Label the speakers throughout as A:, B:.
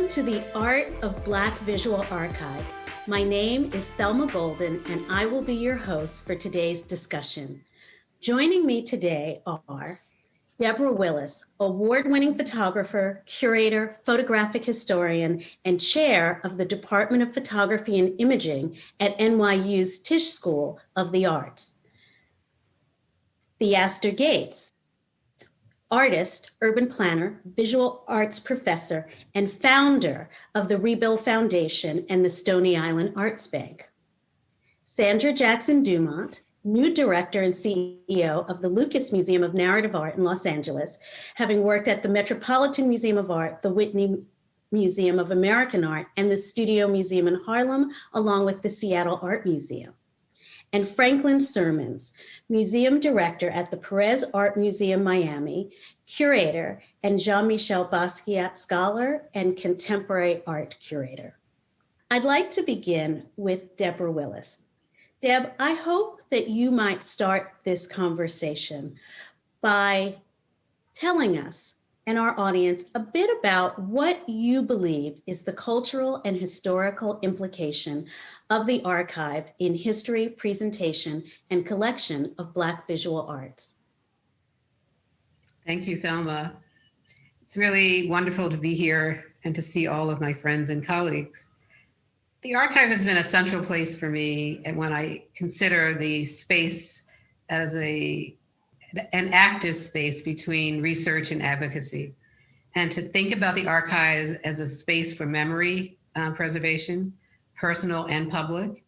A: Welcome to the Art of Black Visual Archive. My name is Thelma Golden, and I will be your host for today's discussion. Joining me today are Deborah Willis, award-winning photographer, curator, photographic historian, and chair of the Department of Photography and Imaging at NYU's Tisch School of the Arts. Theaster Gates, artist, urban planner, visual arts professor, and founder of the Rebuild Foundation and the Stony Island Arts Bank. Sandra Jackson-Dumont, new director and CEO of the Lucas Museum of Narrative Art in Los Angeles, having worked at the Metropolitan Museum of Art, the Whitney Museum of American Art, and the Studio Museum in Harlem, along with the Seattle Art Museum. And Franklin Sirmans, museum director at the Perez Art Museum, Miami, curator, and Jean-Michel Basquiat scholar and contemporary art curator. I'd like to begin with Deborah Willis. Deb, I hope that you might start this conversation by telling us and our audience a bit about what you believe is the cultural and historical implication of the archive in history, presentation, and collection of Black visual arts.
B: Thank you, Thelma. It's really wonderful to be here and to see all of my friends and colleagues. The archive has been a central place for me, and when I consider the space as an active space between research and advocacy, and to think about the archive as a space for memory preservation, personal and public,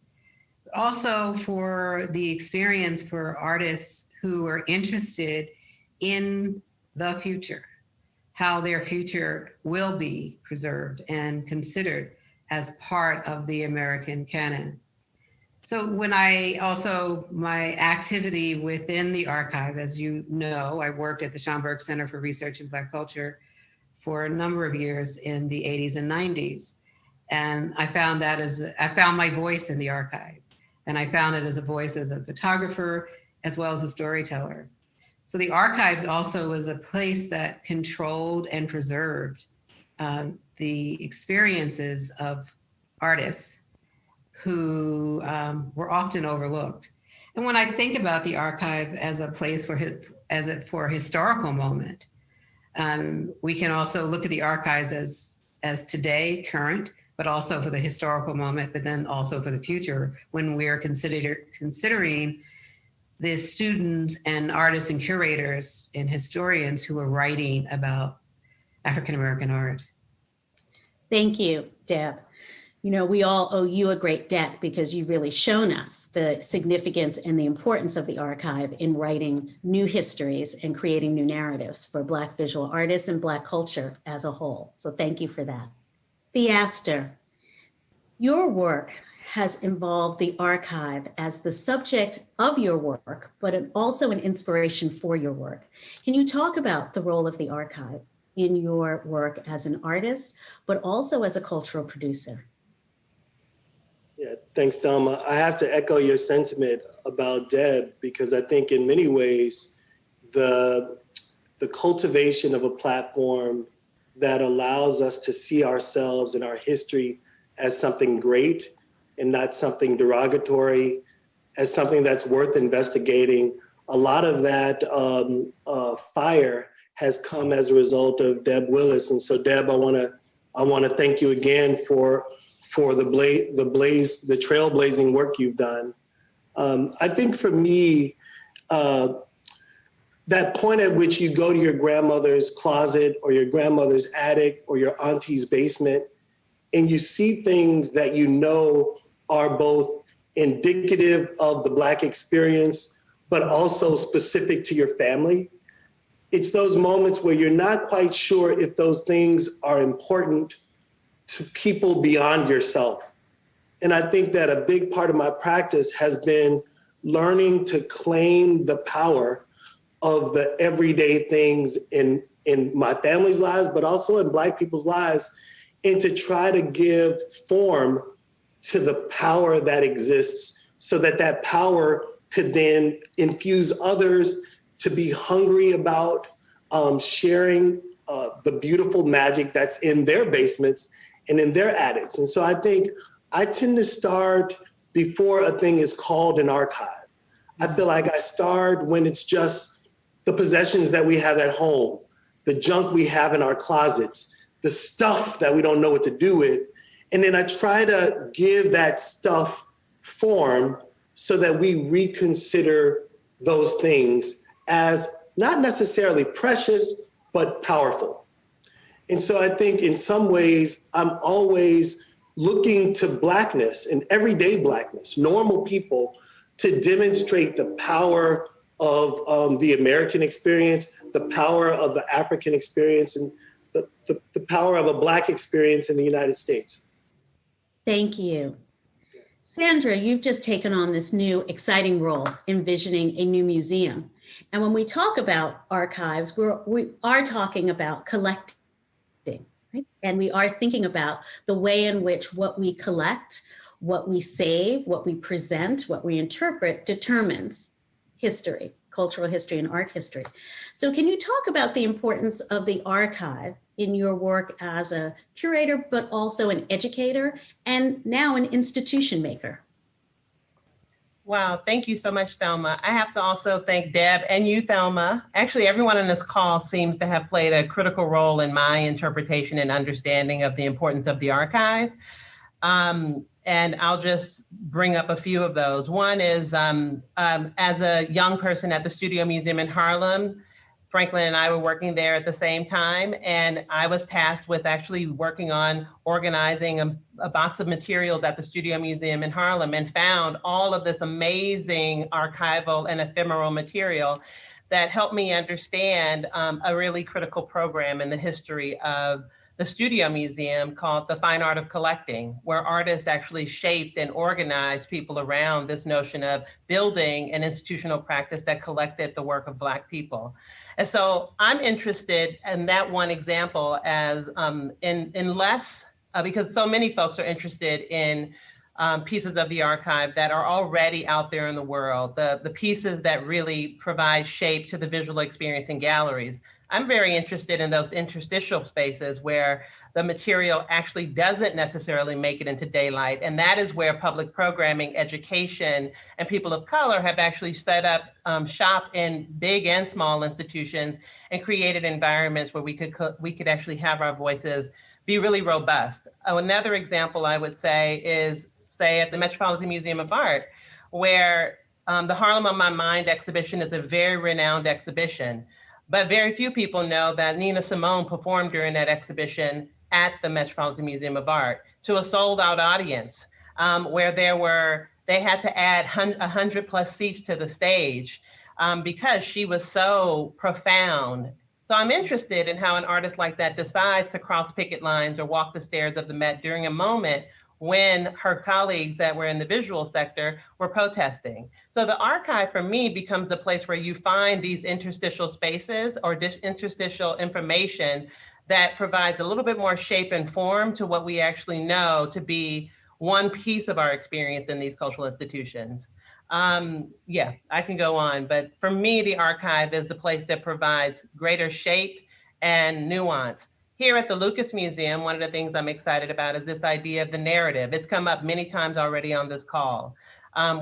B: but also for the experience for artists who are interested in the future, how their future will be preserved and considered as part of the American canon. So when my activity within the archive, as you know, I worked at the Schomburg Center for Research in Black Culture for a number of years in the 80s and 90s. And I found my voice in the archive. And I found it as a voice as a photographer, as well as a storyteller. So the archives also was a place that controlled and preserved the experiences of artists who were often overlooked. And when I think about the archive as a place for a historical moment, we can also look at the archives as today, current, but also for the historical moment, but then also for the future when we're considering the students and artists and curators and historians who are writing about African-American art.
A: Thank you, Deb. You know, we all owe you a great debt because you've really shown us the significance and the importance of the archive in writing new histories and creating new narratives for Black visual artists and Black culture as a whole. So thank you for that. Theaster, your work has involved the archive as the subject of your work, but also an inspiration for your work. Can you talk about the role of the archive in your work as an artist, but also as a cultural producer?
C: Yeah, thanks, Thelma. I have to echo your sentiment about Deb, because I think in many ways, the cultivation of a platform that allows us to see ourselves and our history as something great and not something derogatory, as something that's worth investigating. A lot of that fire has come as a result of Deb Willis. And so Deb, I wanna thank you again for the trailblazing work you've done. I think for me, that point at which you go to your grandmother's closet or your grandmother's attic or your auntie's basement, and you see things that you know are both indicative of the Black experience, but also specific to your family. It's those moments where you're not quite sure if those things are important to people beyond yourself. And I think that a big part of my practice has been learning to claim the power of the everyday things in my family's lives, but also in Black people's lives, and to try to give form to the power that exists so that that power could then infuse others to be hungry about sharing the beautiful magic that's in their basements and in their attics. And so I think I tend to start before a thing is called an archive. I feel like I start when it's just the possessions that we have at home, the junk we have in our closets, the stuff that we don't know what to do with. And then I try to give that stuff form so that we reconsider those things as not necessarily precious, but powerful. And so I think in some ways, I'm always looking to Blackness and everyday Blackness, normal people, to demonstrate the power of the American experience, the power of the African experience, and the power of a Black experience in the United States.
A: Thank you. Sandra, you've just taken on this new exciting role, envisioning a new museum. And when we talk about archives, we are talking about collecting, right? And we are thinking about the way in which what we collect, what we save, what we present, what we interpret determines history, cultural history, and art history. So can you talk about the importance of the archive in your work as a curator, but also an educator, and now an institution maker?
D: Wow, thank you so much, Thelma. I have to also thank Deb and you, Thelma. Actually, everyone on this call seems to have played a critical role in my interpretation and understanding of the importance of the archive. And I'll just bring up a few of those. One is, as a young person at the Studio Museum in Harlem, Franklin and I were working there at the same time, and I was tasked with actually working on organizing a box of materials at the Studio Museum in Harlem, and found all of this amazing archival and ephemeral material that helped me understand a really critical program in the history of the Studio Museum called The Fine Art of Collecting, where artists actually shaped and organized people around this notion of building an institutional practice that collected the work of Black people. And so I'm interested in that one example as in less, because so many folks are interested in pieces of the archive that are already out there in the world, the pieces that really provide shape to the visual experience in galleries. I'm very interested in those interstitial spaces where the material actually doesn't necessarily make it into daylight. And that is where public programming, education, and people of color have actually set up shop in big and small institutions and created environments where we could actually have our voices be really robust. Another example I would say is, say, at the Metropolitan Museum of Art, where the Harlem on My Mind exhibition is a very renowned exhibition. But very few people know that Nina Simone performed during that exhibition at the Metropolitan Museum of Art to a sold out audience, where they had to add 100+ seats to the stage because she was so profound. So I'm interested in how an artist like that decides to cross picket lines or walk the stairs of the Met during a moment when her colleagues that were in the visual sector were protesting. So the archive for me becomes a place where you find these interstitial spaces or interstitial information that provides a little bit more shape and form to what we actually know to be one piece of our experience in these cultural institutions. Yeah, I can go on, but for me, the archive is the place that provides greater shape and nuance. Here at the Lucas Museum, one of the things I'm excited about is this idea of the narrative. It's come up many times already on this call.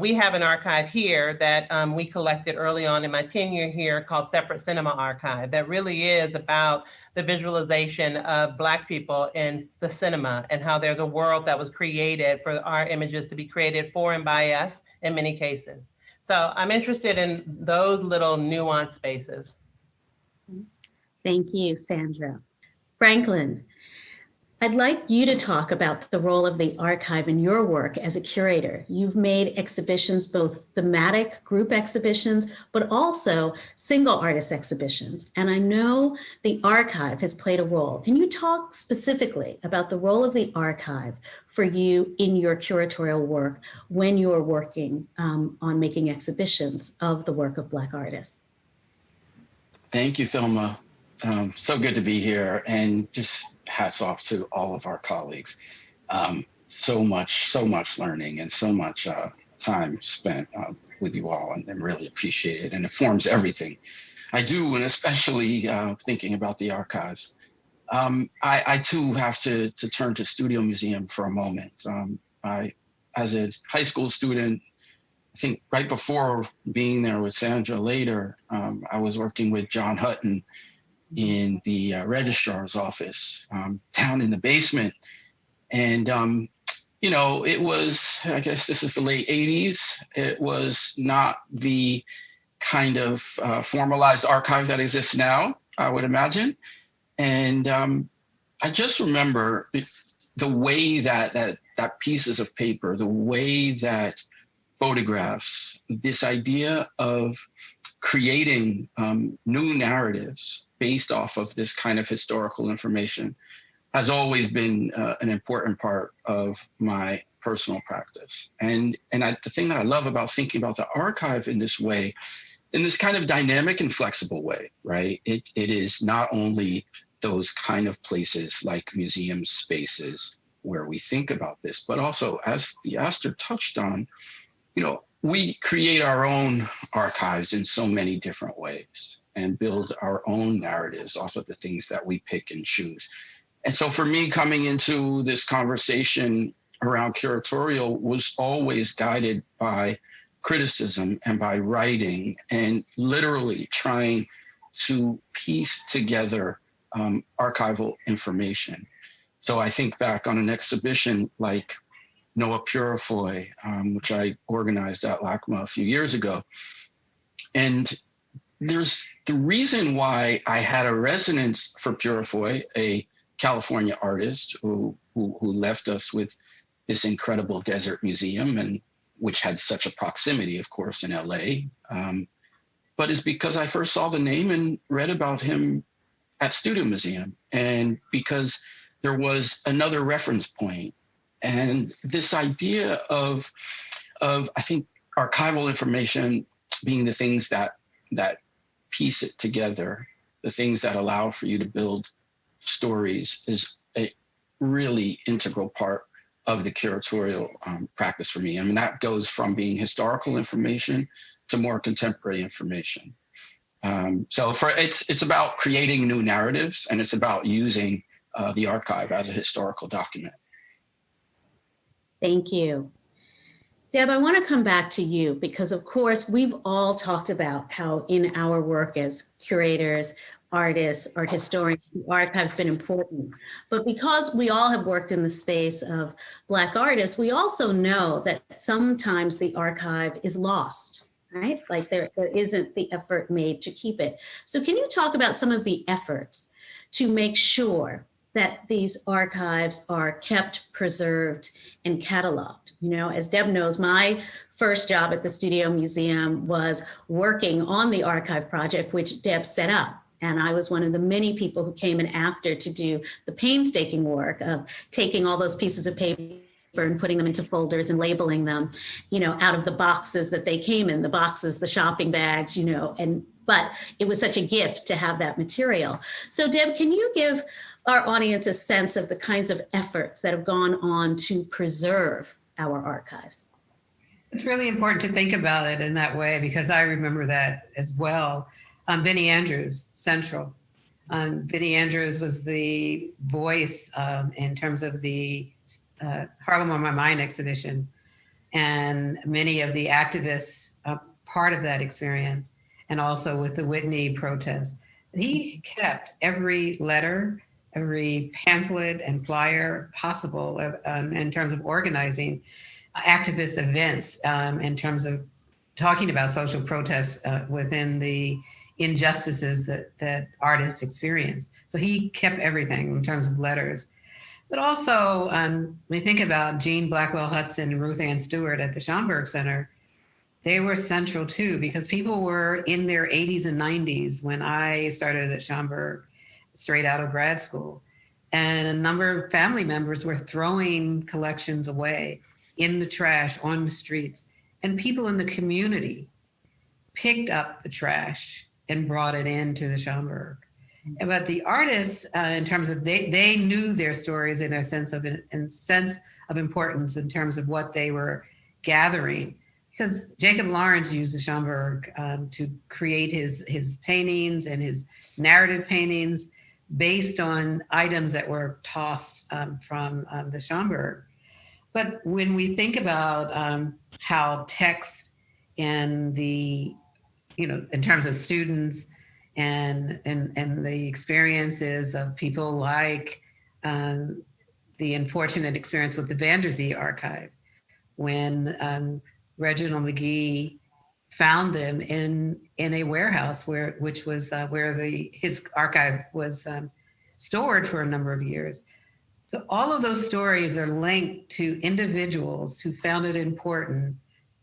D: We have an archive here that we collected early on in my tenure here called Separate Cinema Archive that really is about the visualization of Black people in the cinema and how there's a world that was created for our images to be created for and by us in many cases. So I'm interested in those little nuanced spaces.
A: Thank you, Sandra. Franklin, I'd like you to talk about the role of the archive in your work as a curator. You've made exhibitions, both thematic group exhibitions, but also single artist exhibitions. And I know the archive has played a role. Can you talk specifically about the role of the archive for you in your curatorial work when you're working on making exhibitions of the work of Black artists?
E: Thank you, Thelma. So good to be here, and just hats off to all of our colleagues. So much learning and so much time spent with you all, and really appreciate it. And it forms everything I do, and especially thinking about the archives. I too have to turn to Studio Museum for a moment. As a high school student, I think right before being there with Sandra later, I was working with John Hutton in the registrar's office down in the basement. And, it was, I guess this is the late 80s. It was not the kind of formalized archive that exists now, I would imagine. And I just remember the way that pieces of paper, the way that photographs, this idea of creating new narratives based off of this kind of historical information has always been an important part of my personal practice. And the thing that I love about thinking about the archive in this way, in this kind of dynamic and flexible way, right? It is not only those kind of places like museum spaces where we think about this, but also, as Theaster touched on, we create our own archives in so many different ways and build our own narratives off of the things that we pick and choose. And so for me, coming into this conversation around curatorial was always guided by criticism and by writing and literally trying to piece together archival information. So I think back on an exhibition like Noah Purifoy, which I organized at LACMA a few years ago. And there's the reason why I had a resonance for Purifoy, a California artist who left us with this incredible desert museum, and which had such a proximity, of course, in LA. But it's because I first saw the name and read about him at Studio Museum, and because there was another reference point. And this idea of I think archival information being the things that piece it together, the things that allow for you to build stories, is a really integral part of the curatorial practice for me. I mean, that goes from being historical information to more contemporary information. So it's about creating new narratives, and it's about using the archive as a historical document.
A: Thank you. Deb, I want to come back to you because, of course, we've all talked about how in our work as curators, artists, art historians, the archive's been important. But because we all have worked in the space of Black artists, we also know that sometimes the archive is lost, right? Like there isn't the effort made to keep it. So can you talk about some of the efforts to make sure that these archives are kept, preserved, and cataloged? As Deb knows, my first job at the Studio Museum was working on the archive project, which Deb set up. And I was one of the many people who came in after to do the painstaking work of taking all those pieces of paper and putting them into folders and labeling them, out of the boxes that they came in, the boxes, the shopping bags, but it was such a gift to have that material. So Deb, can you give our audience a sense of the kinds of efforts that have gone on to preserve our archives?
B: It's really important to think about it in that way, because I remember that as well. Bennie Andrews, central. Bennie Andrews was the voice in terms of the Harlem on My Mind exhibition, and many of the activists part of that experience, and also with the Whitney protest. He kept every letter, every pamphlet and flyer possible in terms of organizing activist events, in terms of talking about social protests within the injustices that artists experience. So he kept everything in terms of letters. But also, when we think about Jean Blackwell Hudson and Ruth Ann Stewart at the Schomburg Center, they were central too, because people were in their 80s and 90s when I started at Schomburg, straight out of grad school. And a number of family members were throwing collections away in the trash, on the streets. And people in the community picked up the trash and brought it into the Schomburg. But the artists, in terms of they knew their stories and their sense of importance in terms of what they were gathering. Because Jacob Lawrence used the Schomburg to create his paintings and his narrative paintings, based on items that were tossed from the Schomburg. But when we think about how text and the, in terms of students and the experiences of people like the unfortunate experience with the Vanderzee archive, when Reginald McGee found them in a warehouse which was where his archive was stored for a number of years. So all of those stories are linked to individuals who found it important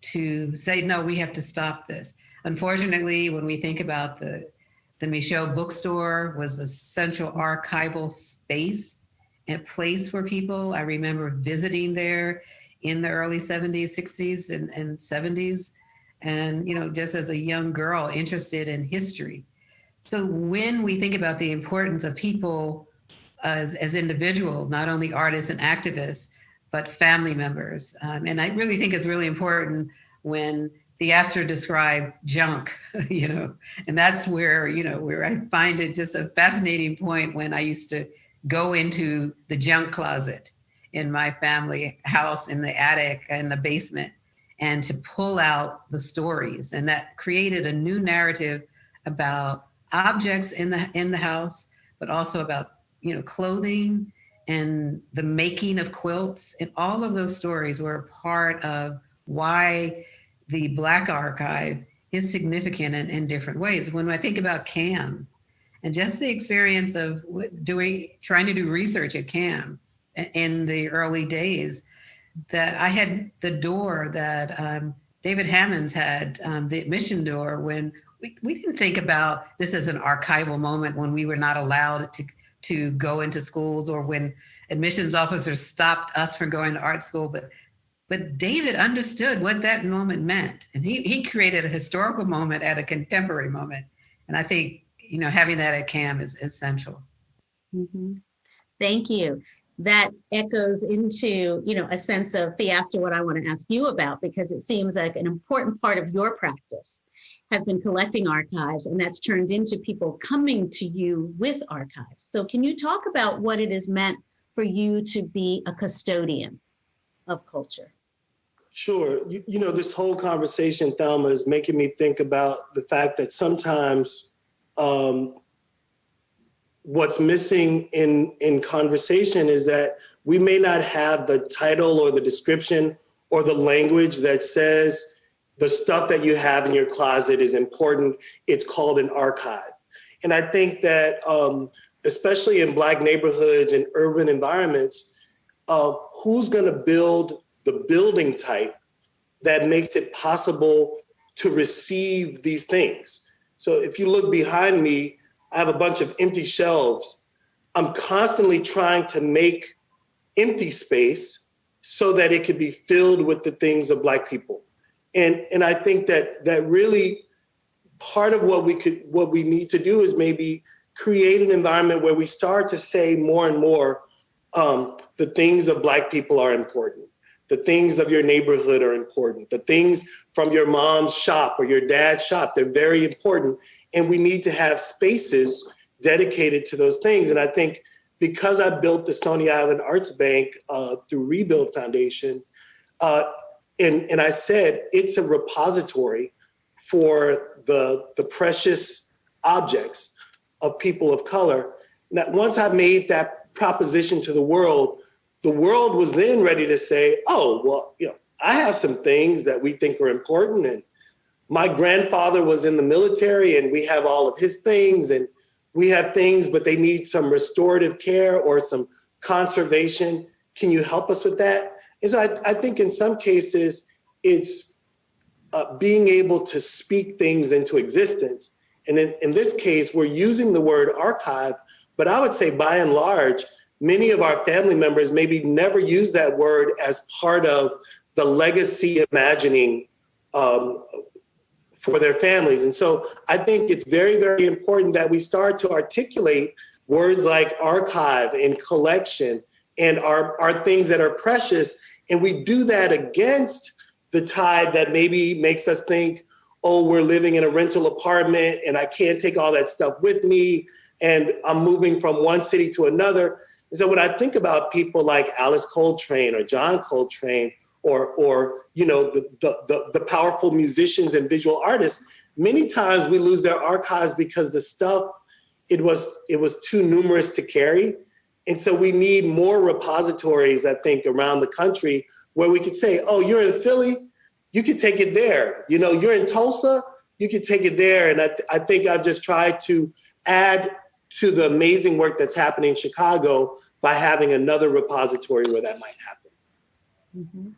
B: to say, no, we have to stop this. Unfortunately, when we think about the Michaud bookstore was a central archival space and place for people. I remember visiting there in the early 70s, 60s, and 70s. And, just as a young girl interested in history. So when we think about the importance of people as individuals, not only artists and activists, but family members. And I really think it's really important when Theaster described junk, and that's where I find it just a fascinating point when I used to go into the junk closet in my family house, in the attic, in the basement, and to pull out the stories. And that created a new narrative about objects in the house, but also about, clothing and the making of quilts. And all of those stories were a part of why the Black archive is significant in different ways. When I think about CAM and just the experience of trying to do research at CAM in the early days, that I had the door that David Hammonds had, the admission door, when we didn't think about this as an archival moment when we were not allowed to go into schools, or when admissions officers stopped us from going to art school. But David understood what that moment meant. And he created a historical moment at a contemporary moment. And I think, having that at CAM is essential.
A: Mm-hmm. Thank you. That echoes into, a sense of Theaster, what I want to ask you about, because it seems like an important part of your practice has been collecting archives, and that's turned into people coming to you with archives. So can you talk about what it has meant for you to be a custodian of culture?
C: Sure. This whole conversation, Thelma, is making me think about the fact that sometimes what's missing in conversation is that we may not have the title or the description or the language that says the stuff that you have in your closet is important. It's called an archive. And I think that especially in Black neighborhoods and urban environments, who's going to build the building type that makes it possible to receive these things? So if you look behind me, I have a bunch of empty shelves. I'm constantly trying to make empty space so that it could be filled with the things of Black people. And I think that really part of what we need to do is maybe create an environment where we start to say more and more, the things of Black people are important. The things of your neighborhood are important. The things from your mom's shop or your dad's shop, they're very important. And we need to have spaces dedicated to those things. And I think because I built the Stony Island Arts Bank through Rebuild Foundation, and I said it's a repository for the precious objects of people of color. And that once I made that proposition to the world was then ready to say, oh, well, I have some things that we think are important. And my grandfather was in the military and we have all of his things, and we have things, but they need some restorative care or some conservation. Can you help us with that? And so I think in some cases, it's being able to speak things into existence. And in this case, we're using the word archive, but I would say by and large, many of our family members maybe never use that word as part of the legacy imagining for their families. And so I think it's very, very important that we start to articulate words like archive and collection and our things that are precious. And we do that against the tide that maybe makes us think, oh, we're living in a rental apartment and I can't take all that stuff with me. and I'm moving from one city to another. And so when I think about people like Alice Coltrane or John Coltrane, or you know, the powerful musicians and visual artists, many times we lose their archives because the stuff, it was too numerous to carry. And so we need more repositories, I think, around the country where we could say, oh, you're in Philly, you could take it there. You know, you're in Tulsa, you could take it there. And I think I've just tried to add to the amazing work that's happening in Chicago by having another repository where that might happen.
A: Mm-hmm.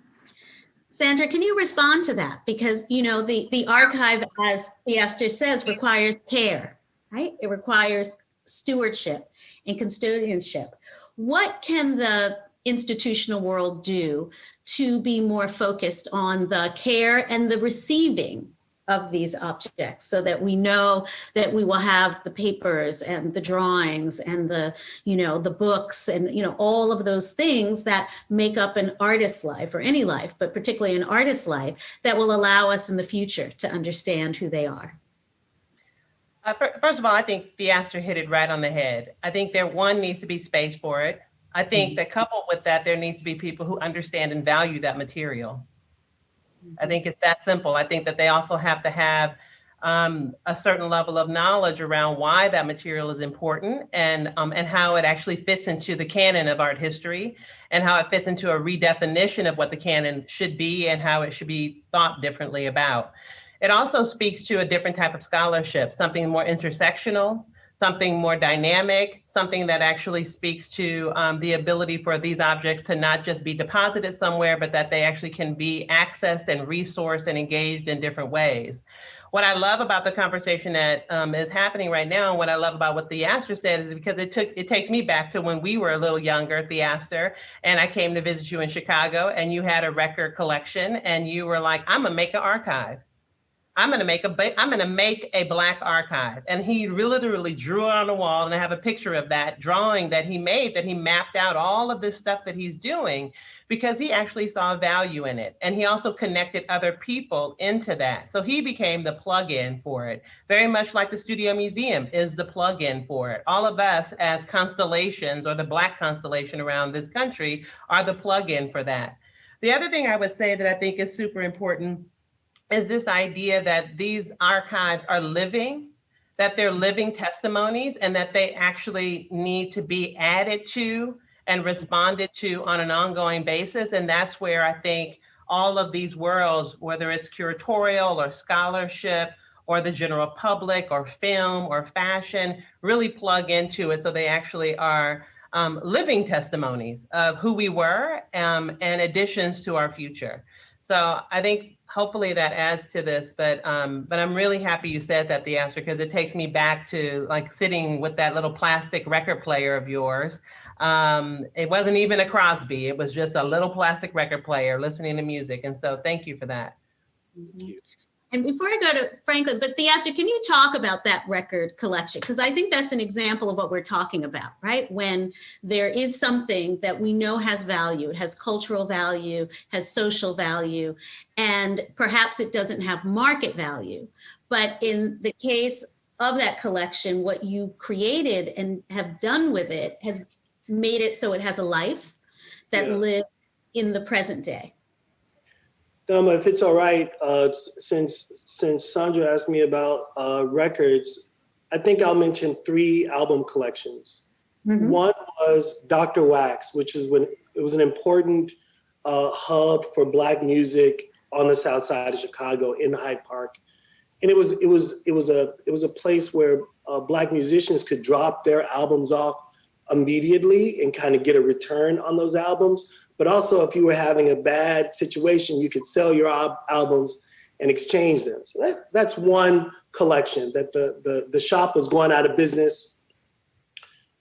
A: Sandra, can you respond to that? Because, you know, the archive, as Theaster says, requires care, right? It requires stewardship and custodianship. What can the institutional world do to be more focused on the care and the receiving of these objects, so that we know that we will have the papers and the drawings and the, you know, the books and, you know, all of those things that make up an artist's life, or any life, but particularly an artist's life, that will allow us in the future to understand who they are?
D: First of all, I think Theaster hit it right on the head. I think there, one, needs to be space for it. I think that coupled with that, there needs to be people who understand and value that material. I think it's that simple. I think that they also have to have a certain level of knowledge around why that material is important, and how it actually fits into the canon of art history, and how it fits into a redefinition of what the canon should be and how it should be thought differently about. It also speaks to a different type of scholarship, something more intersectional, something more dynamic, something that actually speaks to the ability for these objects to not just be deposited somewhere, but that they actually can be accessed and resourced and engaged in different ways. What I love about the conversation that is happening right now, and what I love about what Theaster said, is because it takes me back to when we were a little younger, Theaster, and I came to visit you in Chicago, and you had a record collection, and you were like, I'm gonna make an archive. I'm gonna make a Black archive. And he literally drew it on the wall, and I have a picture of that drawing that he made, that he mapped out all of this stuff that he's doing, because he actually saw value in it. And he also connected other people into that. So he became the plug-in for it, very much like the Studio Museum is the plug-in for it. All of us as constellations, or the Black constellation around this country, are the plug-in for that. The other thing I would say that I think is super important is this idea that these archives are living, that they're living testimonies, and that they actually need to be added to and responded to on an ongoing basis. And that's where I think all of these worlds, whether it's curatorial or scholarship or the general public or film or fashion, really plug into it, so they actually are living testimonies of who we were, and additions to our future. So I think hopefully that adds to this, but I'm really happy you said that, Theaster, because it takes me back to like sitting with that little plastic record player of yours. It wasn't even a Crosby, it was just a little plastic record player listening to music. And so thank you for that.
A: Thank you. And before I go to Franklin, but Theaster, can you talk about that record collection? Because I think that's an example of what we're talking about, right? When there is something that we know has value, it has cultural value, has social value, and perhaps it doesn't have market value. But in the case of that collection, what you created and have done with it has made it so it has a life that lives in the present day.
C: Thelma, if it's all right, since Sandra asked me about records, I think I'll mention 3 album collections. Mm-hmm. One was Dr. Wax, which is when it was an important hub for Black music on the South Side of Chicago in Hyde Park, and it was a place where Black musicians could drop their albums off immediately and kind of get a return on those albums. But also, if you were having a bad situation, you could sell your albums and exchange them. So that's one collection, that the shop was going out of business,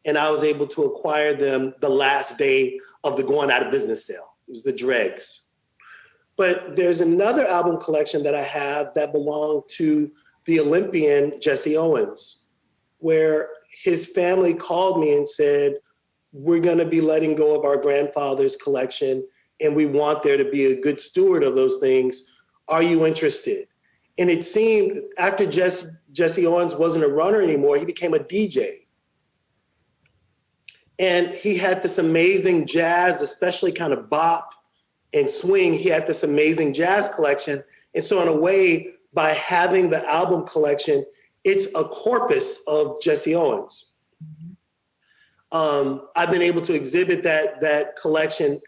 C: and I was able to acquire them the last day of the going out of business sale. It was the dregs. But there's another album collection that I have that belonged to the Olympian Jesse Owens, where his family called me and said, we're going to be letting go of our grandfather's collection, and we want there to be a good steward of those things. Are you interested? And it seemed after Jesse Owens wasn't a runner anymore, he became a DJ. And he had this amazing jazz, especially kind of bop and swing. He had this amazing jazz collection. And so in a way, by having the album collection, it's a corpus of Jesse Owens. I've been able to exhibit that collection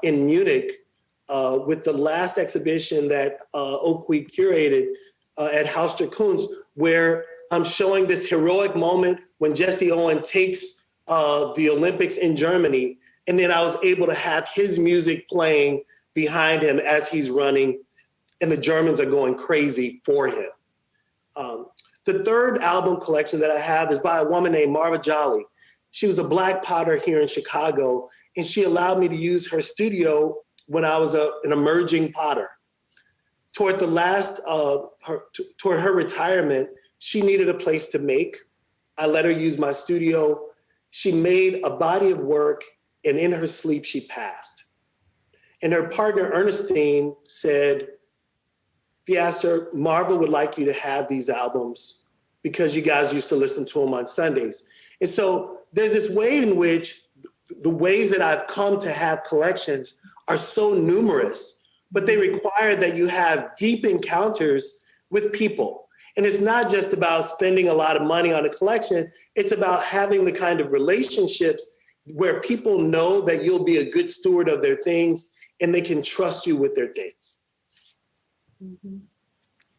C: in Munich with the last exhibition that Oakwe curated at Haus der Kunst, where I'm showing this heroic moment when Jesse Owens takes the Olympics in Germany. And then I was able to have his music playing behind him as he's running, and the Germans are going crazy for him. The third album collection that I have is by a woman named Marva Jolly. She was a Black potter here in Chicago, and she allowed me to use her studio when I was an emerging potter. Toward the last, toward her retirement, she needed a place to make. I let her use my studio. She made a body of work, and in her sleep, she passed. And her partner, Ernestine, said, Theaster, Marva would like you to have these albums because you guys used to listen to them on Sundays. And so there's this way in which the ways that I've come to have collections are so numerous, but they require that you have deep encounters with people. And it's not just about spending a lot of money on a collection, it's about having the kind of relationships where people know that you'll be a good steward of their things and they can trust you with their things.
A: Mm-hmm.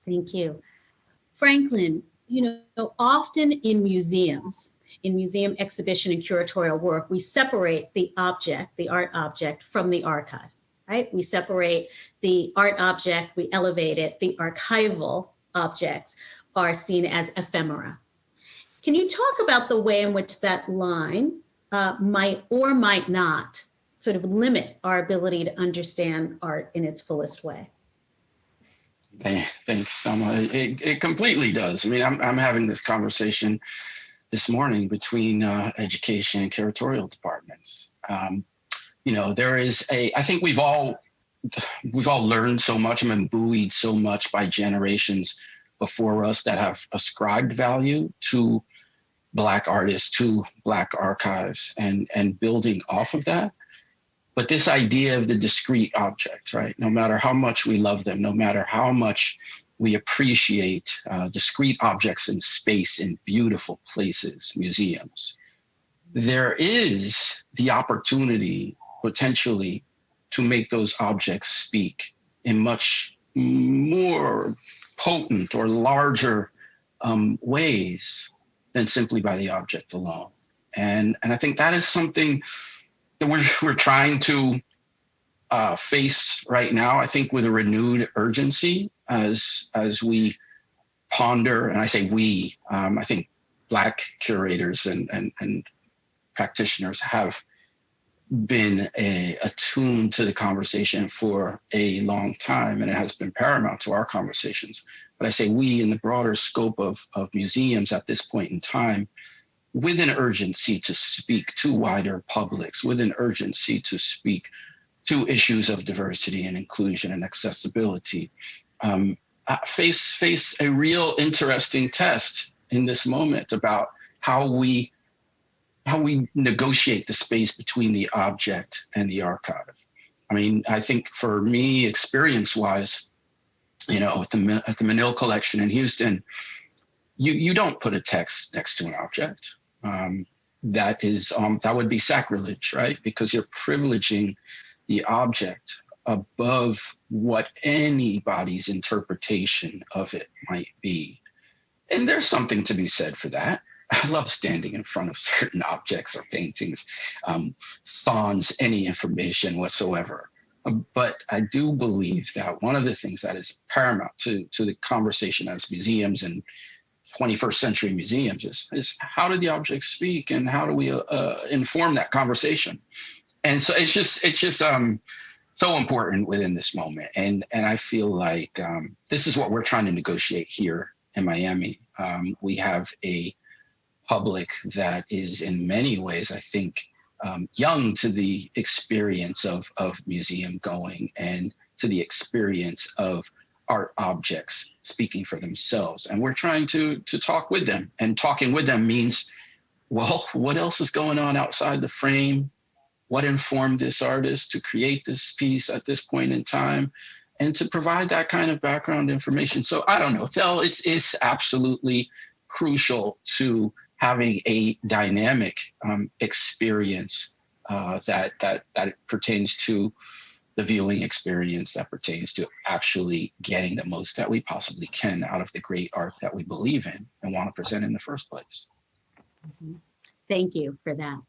A: Thank you. Franklin, often in museums, in museum exhibition and curatorial work, we separate the object, the art object, from the archive, right? We separate the art object, we elevate it. The archival objects are seen as ephemera. Can you talk about the way in which that line might or might not sort of limit our ability to understand art in its fullest way?
E: Thanks, Thelma. It completely does. I mean, I'm having this conversation this morning between education and curatorial departments. There is I think we've all learned so much and been buoyed so much by generations before us that have ascribed value to Black artists, to Black archives, and building off of that. But this idea of the discrete object, right? No matter how much we love them, no matter how much we appreciate discrete objects in space in beautiful places, museums, there is the opportunity potentially to make those objects speak in much more potent or larger ways than simply by the object alone. And I think that is something that we're trying to face right now, I think with a renewed urgency as we ponder, and I say we, I think Black curators and practitioners have been attuned to the conversation for a long time, and it has been paramount to our conversations. But I say we in the broader scope of museums at this point in time, with an urgency to speak to wider publics, with an urgency to speak to issues of diversity and inclusion and accessibility, face a real interesting test in this moment about how we negotiate the space between the object and the archive. I mean, I think for me, experience-wise, at the Manil collection in Houston, you don't put a text next to an object. That would be sacrilege, right? Because you're privileging the object above what anybody's interpretation of it might be. And there's something to be said for that. I love standing in front of certain objects or paintings, sans any information whatsoever. But I do believe that one of the things that is paramount to the conversation as museums and 21st century museums is how do the objects speak and how do we inform that conversation? And so it's just so important within this moment. And I feel like this is what we're trying to negotiate here in Miami. We have a public that is in many ways, I think, young to the experience of museum going and to the experience of art objects speaking for themselves. And we're trying to talk with them. And talking with them means well, what else is going on outside the frame? What informed this artist to create this piece at this point in time? And to provide that kind of background information. So I don't know, Thel, it's absolutely crucial to having a dynamic experience that pertains to the viewing experience, that pertains to actually getting the most that we possibly can out of the great art that we believe in and want to present in the first place.
A: Thank you for that.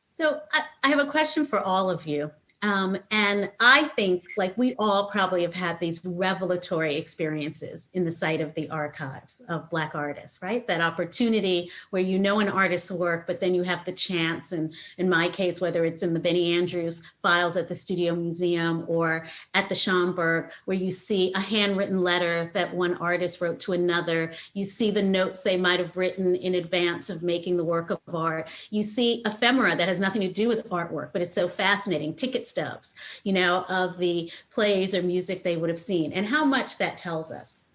A: So I have a question for all of you. And I think, like, we all probably have had these revelatory experiences in the site of the archives of Black artists, right? That opportunity where you know an artist's work, but then you have the chance, and in my case, whether it's in the Bennie Andrews files at the Studio Museum or at the Schomburg, where you see a handwritten letter that one artist wrote to another, you see the notes they might have written in advance of making the work of art, you see ephemera that has nothing to do with artwork, but it's so fascinating, ticket stubs, you know, of the plays or music they would have seen, and how much that tells us.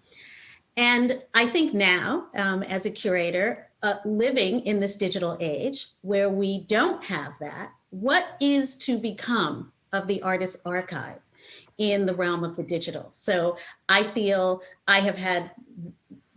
A: And I think now, as a curator, living in this digital age where we don't have that, what is to become of the artist's archive in the realm of the digital? So I feel I have had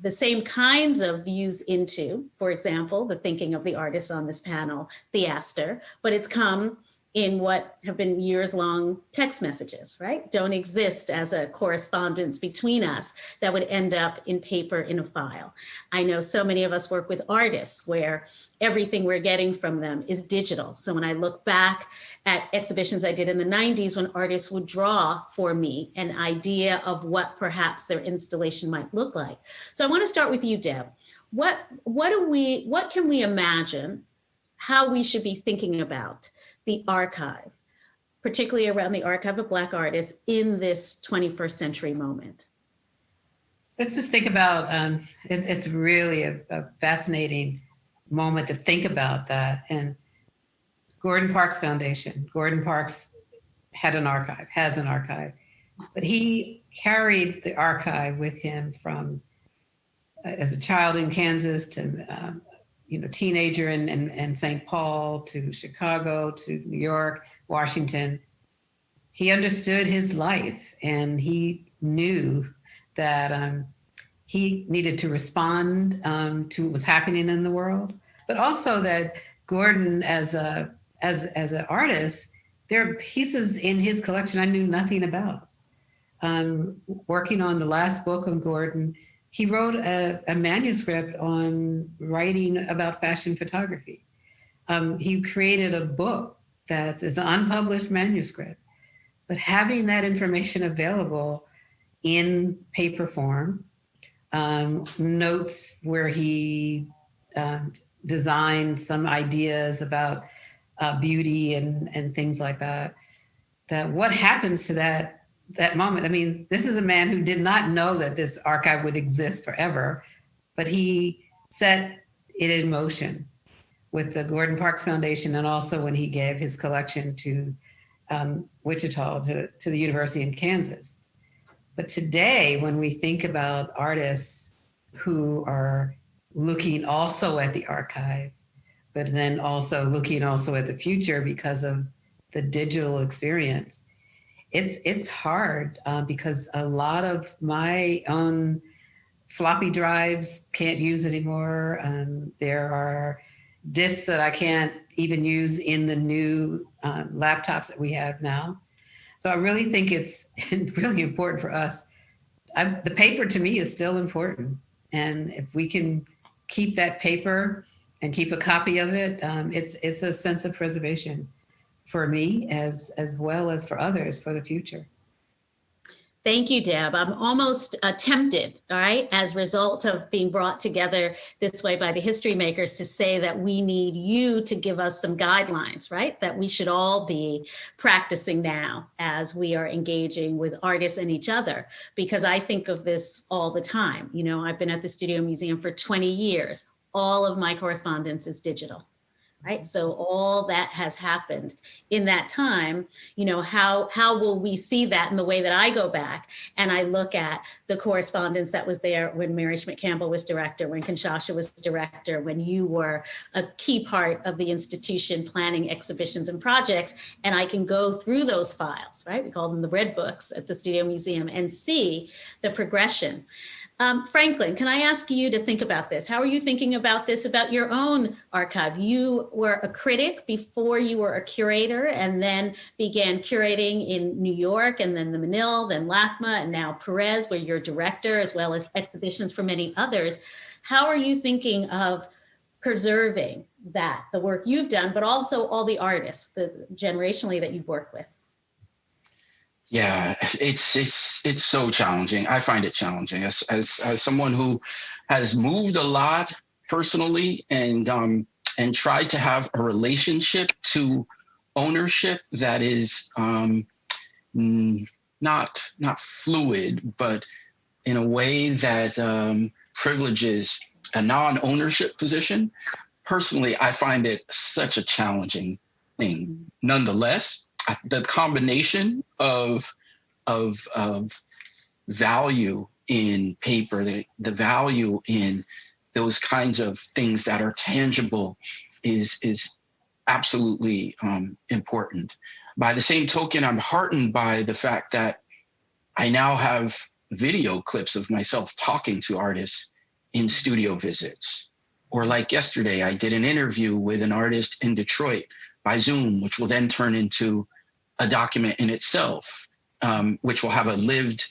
A: the same kinds of views into, for example, the thinking of the artists on this panel, Theaster, but it's come in what have been years-long text messages, right? Don't exist as a correspondence between us that would end up in paper in a file. I know so many of us work with artists where everything we're getting from them is digital. So when I look back at exhibitions I did in the 90s, when artists would draw for me an idea of what perhaps their installation might look like. So I want to start with you, Deb. What can we imagine how we should be thinking about the archive, particularly around the archive of Black artists in this 21st century moment?
B: Let's just think about, it's really a fascinating moment to think about that. And Gordon Parks Foundation, Gordon Parks has an archive, but he carried the archive with him from as a child in Kansas to teenager in St. Paul, to Chicago, to New York, Washington. He understood his life, and he knew that he needed to respond to what was happening in the world, but also that Gordon, as an artist, there are pieces in his collection I knew nothing about. Working on the last book of Gordon, he wrote a manuscript on writing about fashion photography. He created a book that is an unpublished manuscript, but having that information available in paper form, notes where he designed some ideas about beauty and things like that, that what happens to that moment. I mean, this is a man who did not know that this archive would exist forever, but he set it in motion with the Gordon Parks Foundation, and also when he gave his collection to Wichita, to the University in Kansas. But today, when we think about artists who are looking also at the archive, but then also looking also at the future because of the digital experience, it's hard because a lot of my own floppy drives can't use anymore. There are discs that I can't even use in the new laptops that we have now. So I really think it's really important for us. The paper to me is still important. And if we can keep that paper and keep a copy of it, it's a sense of preservation for me as well as for others for the future.
A: Thank you, Deb. I'm almost tempted, all right, as a result of being brought together this way by the HistoryMakers, to say that we need you to give us some guidelines, right, that we should all be practicing now as we are engaging with artists and each other, because I think of this all the time. I've been at the Studio Museum for 20 years. All of my correspondence is digital. right? So all that has happened in that time. You know, how will we see that in the way that I go back and I look at the correspondence that was there when Mary Schmidt-Campbell was director, when Kinshasa was director, when you were a key part of the institution planning exhibitions and projects, and I can go through those files, right? We call them the red books at the Studio Museum, and see the progression. Franklin, can I ask you to think about this? How are you thinking about this, about your own archive? You were a critic before you were a curator, and then began curating in New York, and then the Manil, then LACMA, and now Perez, where you're director, as well as exhibitions for many others. How are you thinking of preserving that, the work you've done, but also all the artists generationally that you've worked with?
E: Yeah, it's so challenging. I find it challenging as someone who has moved a lot personally and tried to have a relationship to ownership that is not fluid, but in a way that privileges a non-ownership position. Personally, I find it such a challenging thing. Nonetheless, the combination of value in paper, the value in those kinds of things that are tangible is absolutely important. By the same token, I'm heartened by the fact that I now have video clips of myself talking to artists in studio visits. Or like yesterday, I did an interview with an artist in Detroit by Zoom, which will then turn into a document in itself, which will have a lived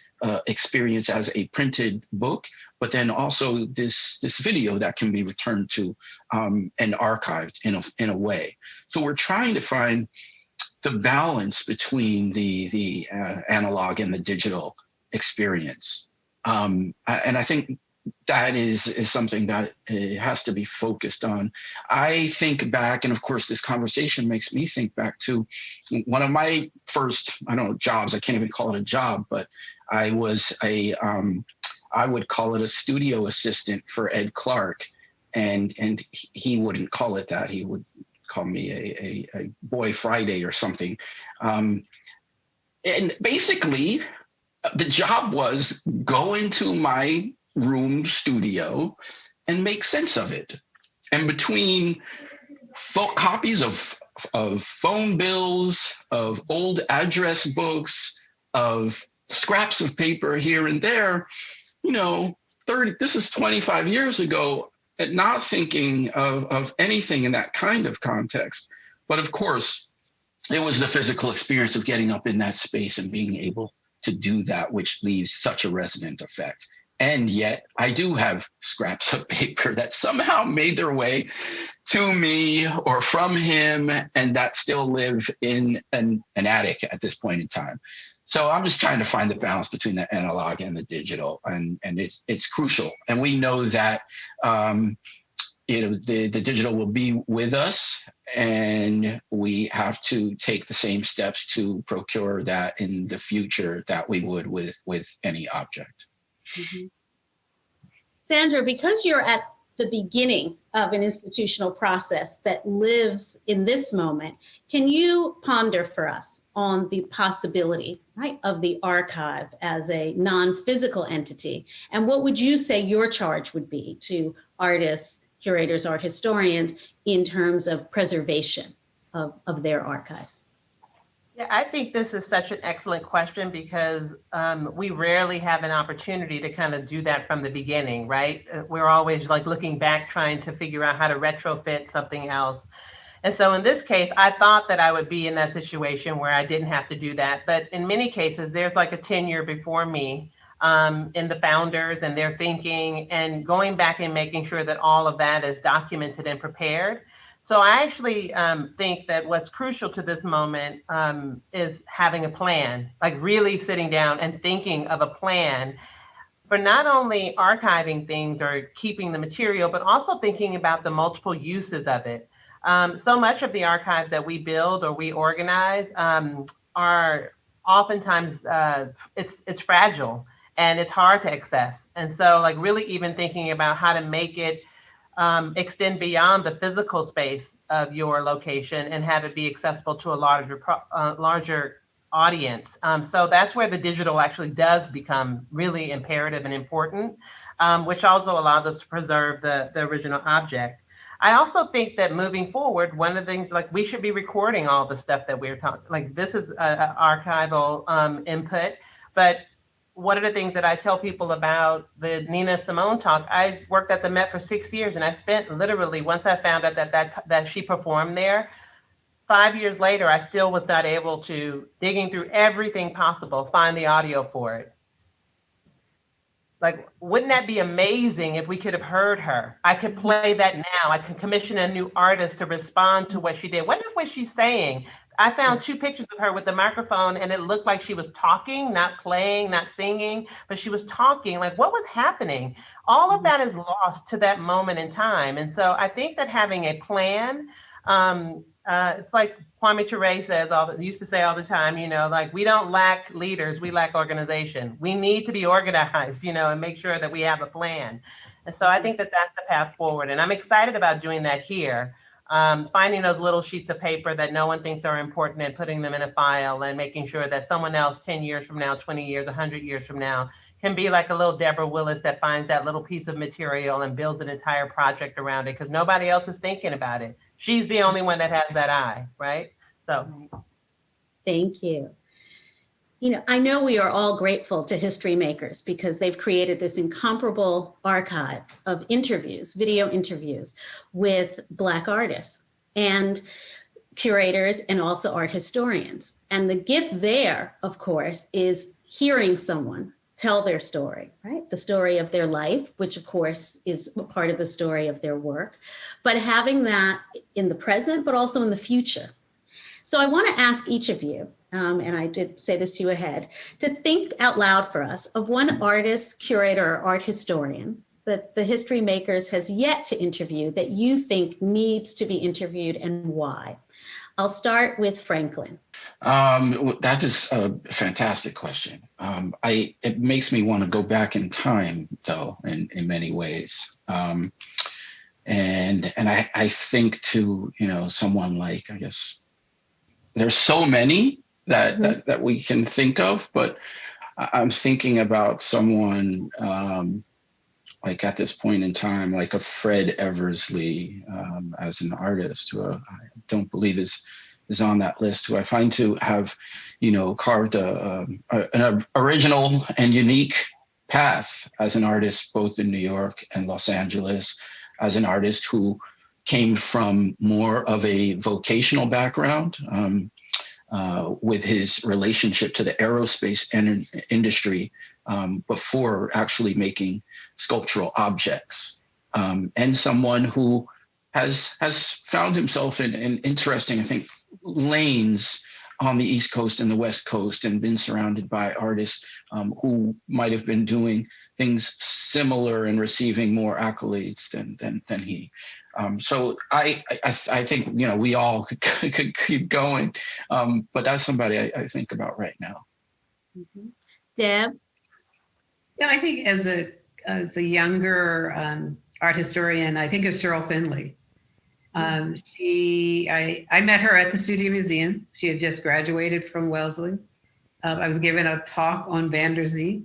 E: experience as a printed book, but then also this video that can be returned to and archived in a way. So we're trying to find the balance between the analog and the digital experience. And I think that is something that it has to be focused on. I think back, and of course this conversation makes me think back to one of my first, jobs, I can't even call it a job, but I was I would call it a studio assistant for Ed Clark. And he wouldn't call it that. He would call me a boy Friday or something. And basically the job was go into my room studio and make sense of it. And between copies of phone bills, of old address books, of scraps of paper here and there, this is 25 years ago, and not thinking of anything in that kind of context. But of course, it was the physical experience of getting up in that space and being able to do that, which leaves such a resonant effect. And yet I do have scraps of paper that somehow made their way to me or from him, and that still live in an attic at this point in time. So I'm just trying to find the balance between the analog and the digital, and it's crucial. And we know that the digital will be with us, and we have to take the same steps to procure that in the future that we would with any object.
A: Mm-hmm. Sandra, because you're at the beginning of an institutional process that lives in this moment, can you ponder for us on the possibility, right, of the archive as a non-physical entity? And what would you say your charge would be to artists, curators, art historians in terms of preservation of their archives?
D: Yeah, I think this is such an excellent question because we rarely have an opportunity to kind of do that from the beginning, right? We're always like looking back, trying to figure out how to retrofit something else. And so in this case, I thought that I would be in that situation where I didn't have to do that. But in many cases, there's like a tenure before me in the founders and their thinking, and going back and making sure that all of that is documented and prepared. So I actually think that what's crucial to this moment is having a plan, like really sitting down and thinking of a plan for not only archiving things or keeping the material, but also thinking about the multiple uses of it. So much of the archive that we build or we organize are oftentimes, it's fragile and it's hard to access. And so like really even thinking about how to make it extend beyond the physical space of your location and have it be accessible to a larger audience. So that's where the digital actually does become really imperative and important, which also allows us to preserve the original object. I also think that moving forward, one of the things, like, we should be recording all the stuff that we're talking, like, this is archival input, but one of the things that I tell people about the Nina Simone talk, I worked at the Met for 6 years, and I spent literally, once I found out that she performed there, 5 years later, I still was not able to, digging through everything possible, find the audio for it. Like, wouldn't that be amazing if we could have heard her? I could play that now. I could commission a new artist to respond to what she did. What was she saying? I found 2 pictures of her with the microphone, and it looked like she was talking, not playing, not singing, but she was talking. Like, what was happening? All of that is lost to that moment in time. And so I think that having a plan, it's like Kwame Ture used to say all the time, you know, like, we don't lack leaders, we lack organization. We need to be organized, you know, and make sure that we have a plan. And so I think that that's the path forward. And I'm excited about doing that here. Finding those little sheets of paper that no one thinks are important and putting them in a file and making sure that someone else 10 years from now, 20 years, 100 years from now can be like a little Deborah Willis that finds that little piece of material and builds an entire project around it because nobody else is thinking about it. She's the only one that has that eye, right? So.
A: Thank you. You know, I know we are all grateful to HistoryMakers because they've created this incomparable archive of interviews, video interviews with Black artists and curators and also art historians. And the gift there, of course, is hearing someone tell their story, right? The story of their life, which of course is a part of the story of their work, but having that in the present, but also in the future. So I want to ask each of you, and I did say this to you ahead, to think out loud for us of one artist, curator, or art historian that the HistoryMakers has yet to interview that you think needs to be interviewed and why. I'll start with Franklin.
E: That is a fantastic question. It makes me want to go back in time, though, in many ways. And I think to, you know, someone like, I guess, there's so many that we can think of, but I'm thinking about someone like at this point in time, like a Fred Eversley as an artist, who I don't believe is on that list, who I find to have, you know, carved an original and unique path as an artist, both in New York and Los Angeles, as an artist who came from more of a vocational background with his relationship to the aerospace industry before actually making sculptural objects, and someone who has found himself in interesting, I think, lanes on the East Coast and the West Coast, and been surrounded by artists who might have been doing things similar and receiving more accolades than he. So I think, you know, we all could keep going, but that's somebody I think about right now.
A: Mm-hmm. Deb?
B: Yeah, I think as a younger art historian, I think of Cheryl Finley. I met her at the Studio Museum. She had just graduated from Wellesley. I was given a talk on Van der Zee,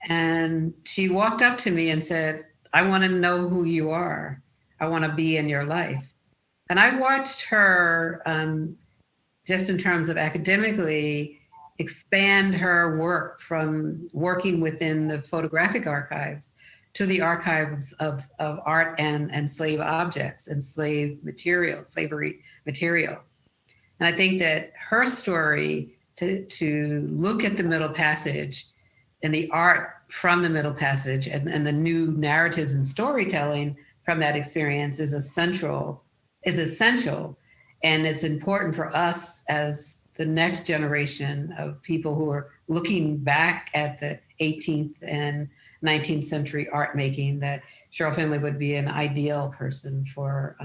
B: and she walked up to me and said, "I want to know who you are. I want to be in your life." And I watched her, just in terms of academically, expand her work from working within the photographic archives to the archives of art and slave objects and slavery material. And I think that her story to look at the Middle Passage and the art from the Middle Passage and the new narratives and storytelling from that experience is essential. And it's important for us as the next generation of people who are looking back at the 18th and 19th century art making, that Cheryl Finley would be an ideal person for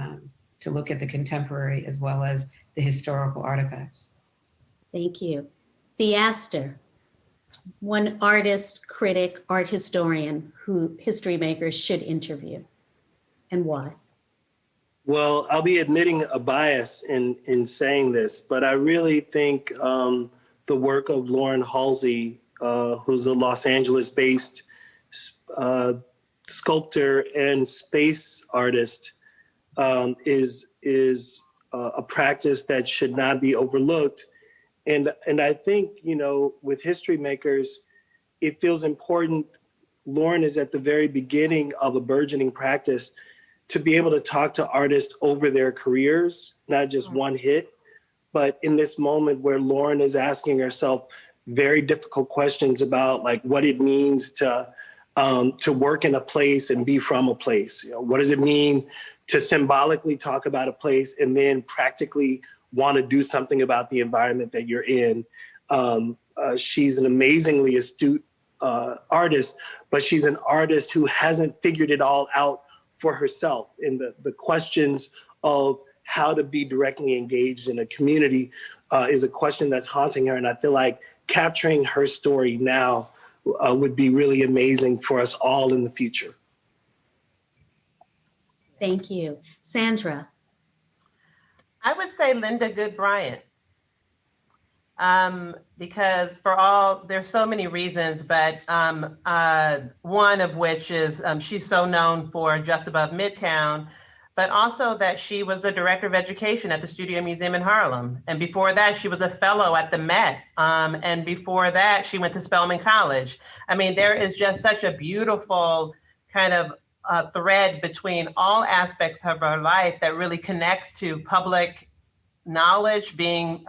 B: to look at the contemporary as well as the historical artifacts.
A: Thank you. Theaster, one artist, critic, art historian who HistoryMakers should interview and why?
C: Well, I'll be admitting a bias in saying this, but I really think the work of Lauren Halsey, who's a Los Angeles-based sculptor and space artist, is a practice that should not be overlooked. And I think, you know, with HistoryMakers, it feels important. Lauren is at the very beginning of a burgeoning practice to be able to talk to artists over their careers, not just one hit, but in this moment where Lauren is asking herself very difficult questions about like what it means to work in a place and be from a place. You know, what does it mean to symbolically talk about a place and then practically want to do something about the environment that you're in? She's an amazingly astute artist, but she's an artist who hasn't figured it all out for herself. And the questions of how to be directly engaged in a community is a question that's haunting her. And I feel like capturing her story now would be really amazing for us all in the future.
A: Thank you. Sandra.
D: I would say Linda Good Bryant. Because there's so many reasons, but one of which is she's so known for Just Above Midtown, but also that she was the director of education at the Studio Museum in Harlem. And before that, she was a fellow at the Met. And before that, she went to Spelman College. I mean, there is just such a beautiful kind of thread between all aspects of her life that really connects to public knowledge being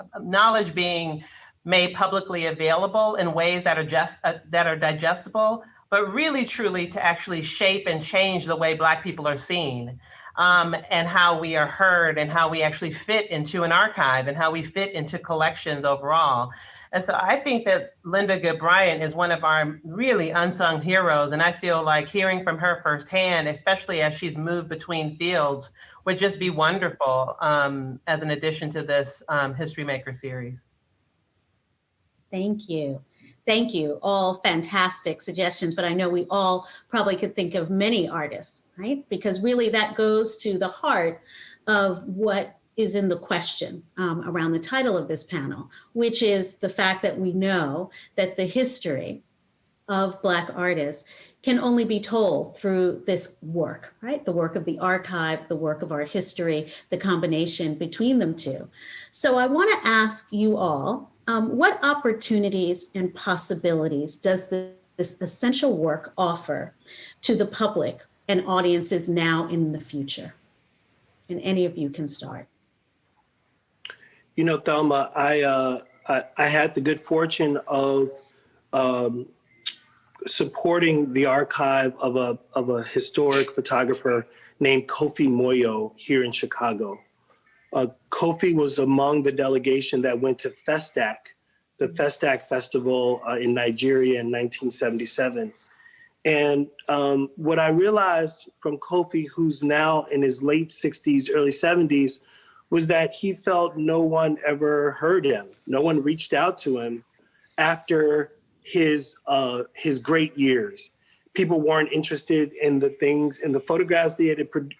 D: made publicly available in ways that are digestible, but really truly to actually shape and change the way Black people are seen, and how we are heard and how we actually fit into an archive and how we fit into collections overall. And so I think that Linda Good Bryant is one of our really unsung heroes. And I feel like hearing from her firsthand, especially as she's moved between fields, would just be wonderful as an addition to this HistoryMaker series.
A: Thank you. Thank you. All fantastic suggestions, but I know we all probably could think of many artists, right? Because really that goes to the heart of what is in the question around the title of this panel, which is the fact that we know that the history of Black artists can only be told through this work, right? The work of the archive, the work of art history, the combination between them two. So I want to ask you all, what opportunities and possibilities does this essential work offer to the public and audiences now in the future? And any of you can start.
C: You know, Thelma, I had the good fortune of supporting the archive of a historic photographer named Kofi Moyo here in Chicago. Kofi was among the delegation that went to Festac, the Festac Festival in Nigeria in 1977. And what I realized from Kofi, who's now in his late 60s, early 70s, was that he felt no one ever heard him. No one reached out to him after his great years. People weren't interested in the things, in the photographs that he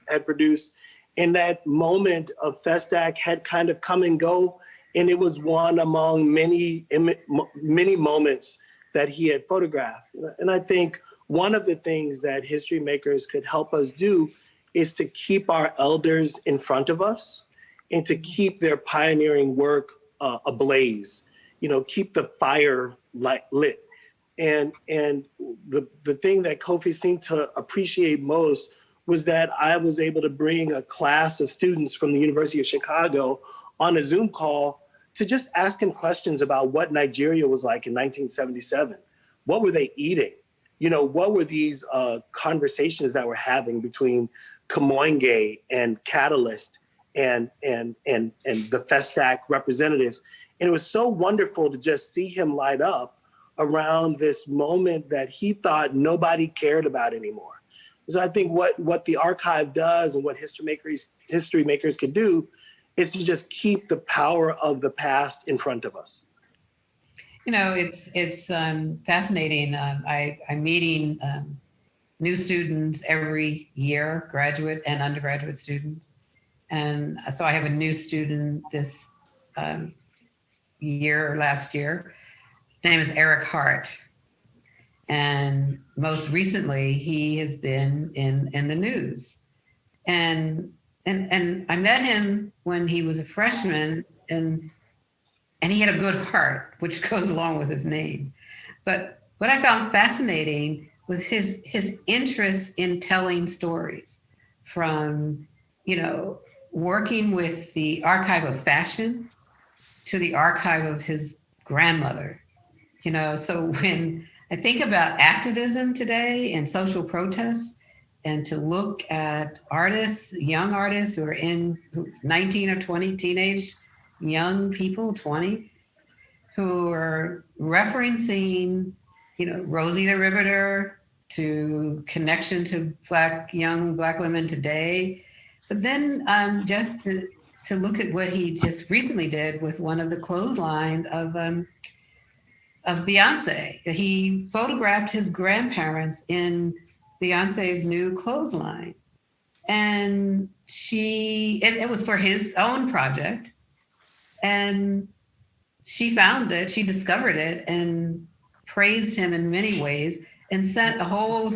C: had produced. And that moment of Festac had kind of come and go. And it was one among many moments that he had photographed. And I think one of the things that HistoryMakers could help us do is to keep our elders in front of us and to keep their pioneering work ablaze, you know, keep the fire lit. And the thing that Kofi seemed to appreciate most was that I was able to bring a class of students from the University of Chicago on a Zoom call to just ask him questions about what Nigeria was like in 1977. What were they eating? You know, what were these conversations that we're having between Kamoinge and Catalyst and the Festac representatives? And it was so wonderful to just see him light up around this moment that he thought nobody cared about anymore. So I think what the archive does and what HistoryMakers can do is to just keep the power of the past in front of us.
B: You know, it's fascinating. I'm meeting new students every year, graduate and undergraduate students. And so I have a new student this last year. His name is Eric Hart. And most recently, he has been in the news. And I met him when he was a freshman, and he had a good heart, which goes along with his name. But what I found fascinating was his interest in telling stories, from, working with the archive of fashion to the archive of his grandmother. So when I think about activism today and social protests, and to look at artists, young artists who are 19 or 20, teenage young people, 20, who are referencing, Rosie the Riveter, to connection to young Black women today. But then just to look at what he just recently did with one of the clothesline of Beyonce. He photographed his grandparents in Beyonce's new clothesline. And it was for his own project. And she found it, she discovered it, and praised him in many ways, and sent a whole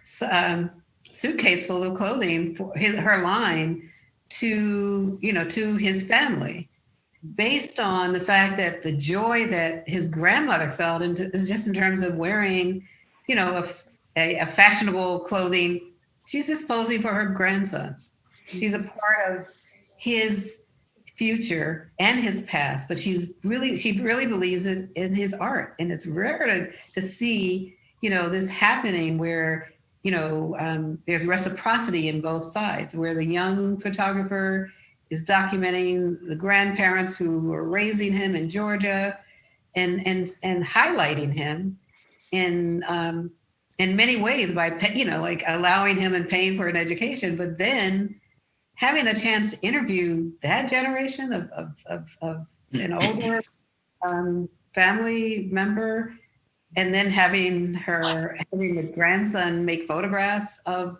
B: suitcase full of clothing for her line to his family, based on the fact that the joy that his grandmother felt is just in terms of wearing, a fashionable clothing. She's just posing for her grandson. She's a part of his future and his past, but she really believes it in his art. And it's rare to see, this happening where, there's reciprocity in both sides, where the young photographer is documenting the grandparents who were raising him in Georgia, and highlighting him in many ways by, like allowing him and paying for an education, but then having a chance to interview that generation of an older family member, and then having the grandson make photographs of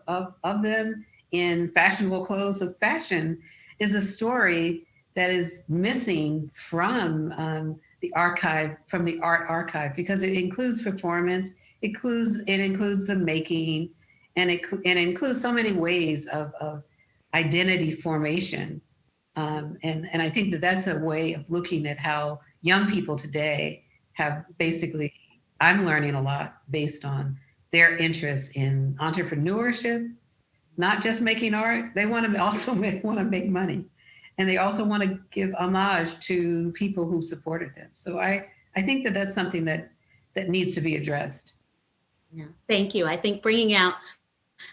B: them in fashionable clothes. So fashion is a story that is missing from the archive, from the art archive, because it includes performance, it includes the making, and it includes so many ways of identity formation. And I think that that's a way of looking at how young people today have basically, I'm learning a lot based on their interest in entrepreneurship, not just making art. They want to make money. And they also want to give homage to people who supported them. So I think that that's something that needs to be addressed.
A: Yeah, thank you. I think bringing out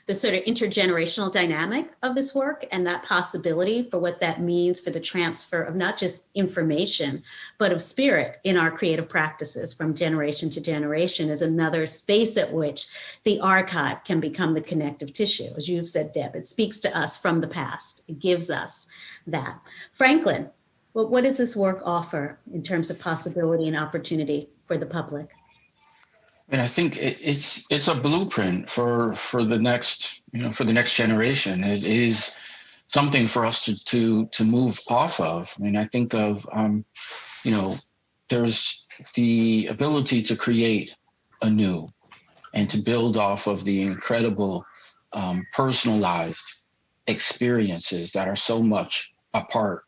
A: the sort of intergenerational dynamic of this work and that possibility for what that means for the transfer of not just information, but of spirit in our creative practices from generation to generation is another space at which the archive can become the connective tissue. As you've said, Deb, it speaks to us from the past. It gives us that. Franklin, what does this work offer in terms of possibility and opportunity for the public?
E: And I think it's a blueprint for the next generation. It is something for us to move off of. I mean, I think of there's the ability to create anew and to build off of the incredible personalized experiences that are so much a part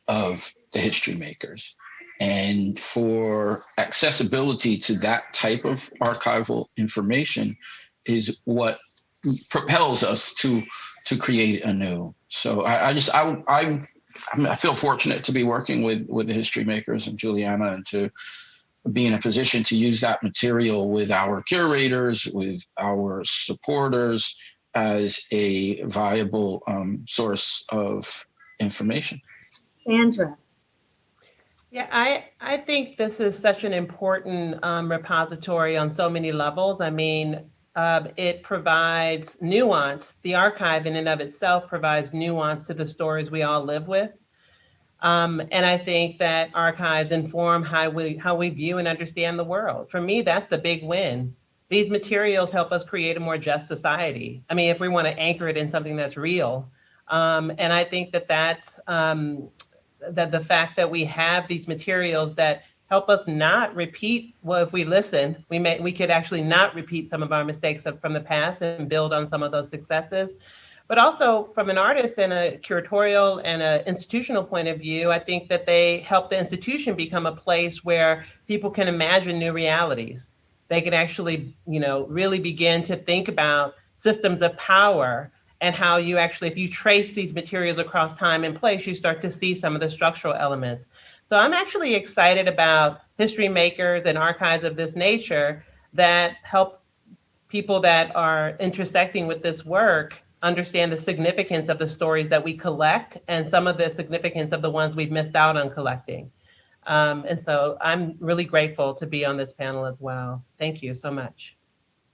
E: of the HistoryMakers. And for accessibility to that type of archival information is what propels us to create anew. So I feel fortunate to be working with the HistoryMakers and Juliana, and to be in a position to use that material with our curators, with our supporters, as a viable source of information.
A: Sandra.
D: Yeah, I think this is such an important repository on so many levels. I mean, it provides nuance. The archive in and of itself provides nuance to the stories we all live with. And I think that archives inform how we view and understand the world. For me, that's the big win, these materials help us create a more just society. I mean, if we want to anchor it in something that's real. And I think that that's that the fact that we have these materials that help us not repeat, well, if we listen, we could actually not repeat some of our mistakes from the past and build on some of those successes. But also from an artist and a curatorial and an institutional point of view, I think that they help the institution become a place where people can imagine new realities. They can actually, really begin to think about systems of power and how you actually, if you trace these materials across time and place, you start to see some of the structural elements. So I'm actually excited about history makers and archives of this nature that help people that are intersecting with this work understand the significance of the stories that we collect and some of the significance of the ones we've missed out on collecting. And so I'm really grateful to be on this panel as well. Thank you so much.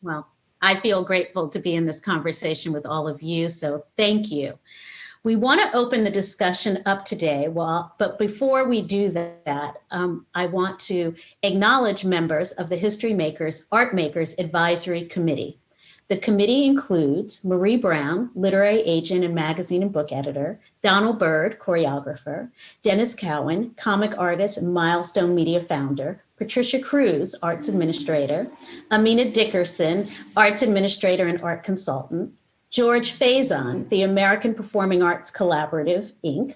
A: Well, I feel grateful to be in this conversation with all of you, so thank you. We want to open the discussion up today, but before we do that, I want to acknowledge members of the HistoryMakers, ArtMakers Advisory Committee. The committee includes Marie Brown, literary agent and magazine and book editor, Donald Bird, choreographer, Dennis Cowan, comic artist and Milestone Media founder, Patricia Cruz, arts administrator, Amina Dickerson, arts administrator and art consultant, George Faison, the American Performing Arts Collaborative, Inc.,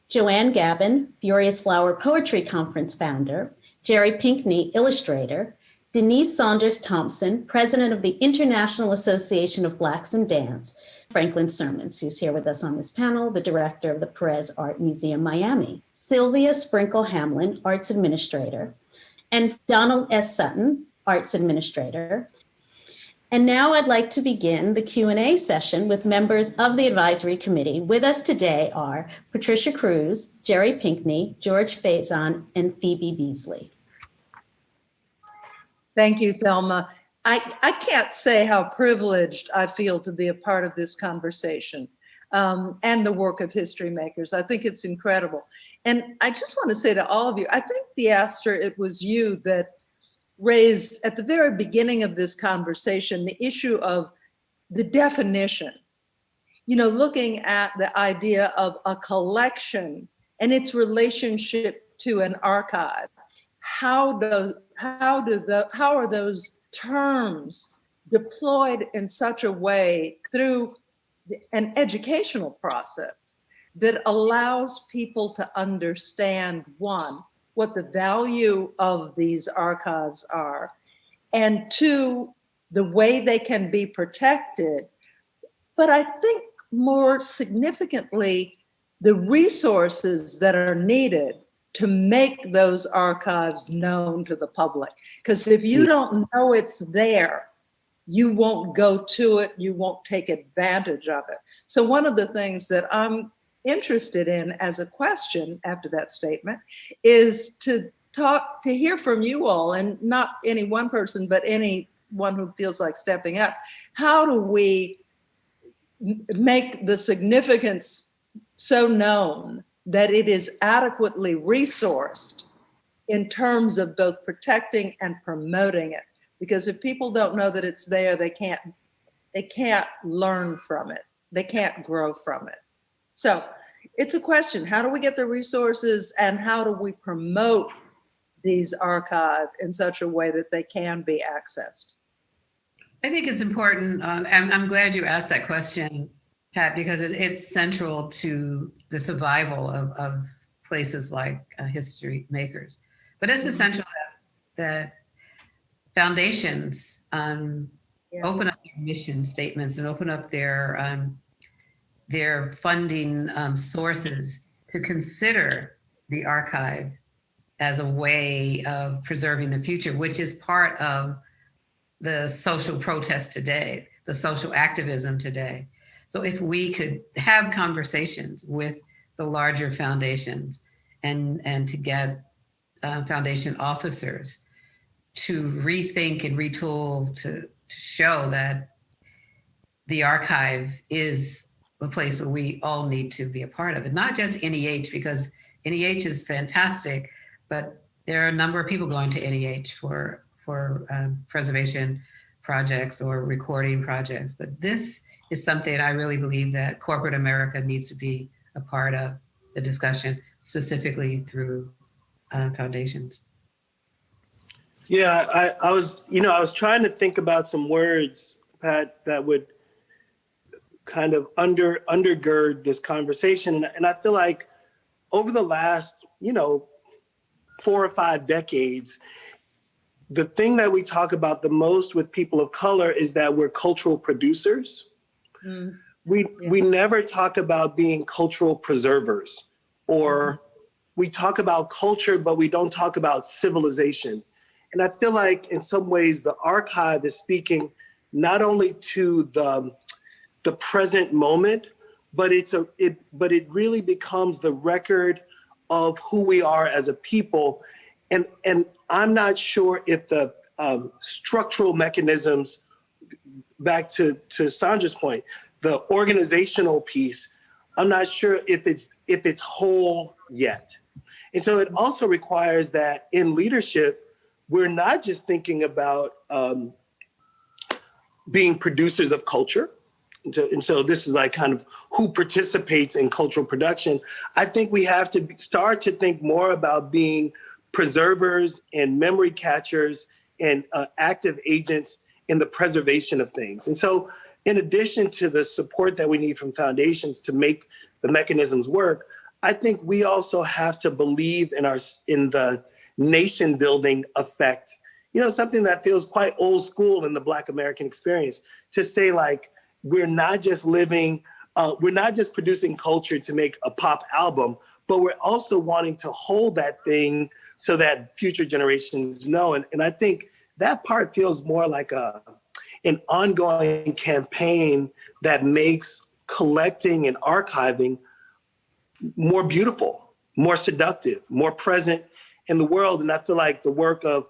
A: Joanne Gavin, Furious Flower Poetry Conference founder, Jerry Pinkney, illustrator, Denise Saunders Thompson, president of the International Association of Blacks in Dance, Franklin Sirmans, who's here with us on this panel, the director of the Perez Art Museum, Miami, Sylvia Sprinkle Hamlin, arts administrator, and Donald S. Sutton, arts administrator. And now I'd like to begin the Q&A session with members of the advisory committee. With us today are Patricia Cruz, Jerry Pinkney, George Faison, and Phoebe Beasley.
F: Thank you, Thelma. I can't say how privileged I feel to be a part of this conversation and the work of HistoryMakers. I think it's incredible. And I just want to say to all of you, I think, Theaster, it was you that raised at the very beginning of this conversation the issue of the definition, looking at the idea of a collection and its relationship to an archive. How are those terms deployed in such a way through an educational process that allows people to understand, one, what the value of these archives are, and two, the way they can be protected. But I think more significantly, the resources that are needed to make those archives known to the public. Because if you don't know it's there, you won't go to it, you won't take advantage of it. So one of the things that I'm interested in as a question after that statement is to hear from you all, and not any one person, but anyone who feels like stepping up. How do we make the significance so known that it is adequately resourced in terms of both protecting and promoting it? Because if people don't know that it's there, they can't learn from it. They can't grow from it. So it's a question. How do we get the resources, and how do we promote these archives in such a way that they can be accessed?
B: I think it's important, and I'm glad you asked that question, Pat, because it's central to the survival of places like HistoryMakers. But it's essential that foundations open up their mission statements and open up their funding sources to consider the archive as a way of preserving the future, which is part of the social protest today, the social activism today. So if we could have conversations with the larger foundations and to get foundation officers to rethink and retool to show that the archive is a place where we all need to be a part of it, not just NEH, because NEH is fantastic, but there are a number of people going to NEH for preservation, projects or recording projects. But this is something I really believe that corporate America needs to be a part of the discussion, specifically through foundations.
C: Yeah, I was trying to think about some words, Pat, that would kind of undergird this conversation. And I feel like over the last, 4 or 5 decades, the thing that we talk about the most with people of color is that we're cultural producers. Mm. We never talk about being cultural preservers, or we talk about culture, but we don't talk about civilization. And I feel like in some ways the archive is speaking not only to the present moment, but it really becomes the record of who we are as a people. And I'm not sure if the structural mechanisms, back to Sandra's point, the organizational piece, I'm not sure if it's whole yet. And so it also requires that in leadership, we're not just thinking about being producers of culture. And so this is like kind of who participates in cultural production. I think we have to start to think more about being preservers and memory catchers and active agents in the preservation of things. And so in addition to the support that we need from foundations to make the mechanisms work, I think we also have to believe in the nation building effect, something that feels quite old school in the Black American experience, to say like, we're not just producing culture to make a pop album, but we're also wanting to hold that thing so that future generations know. And I think that part feels more like an ongoing campaign that makes collecting and archiving more beautiful, more seductive, more present in the world. And I feel like the work of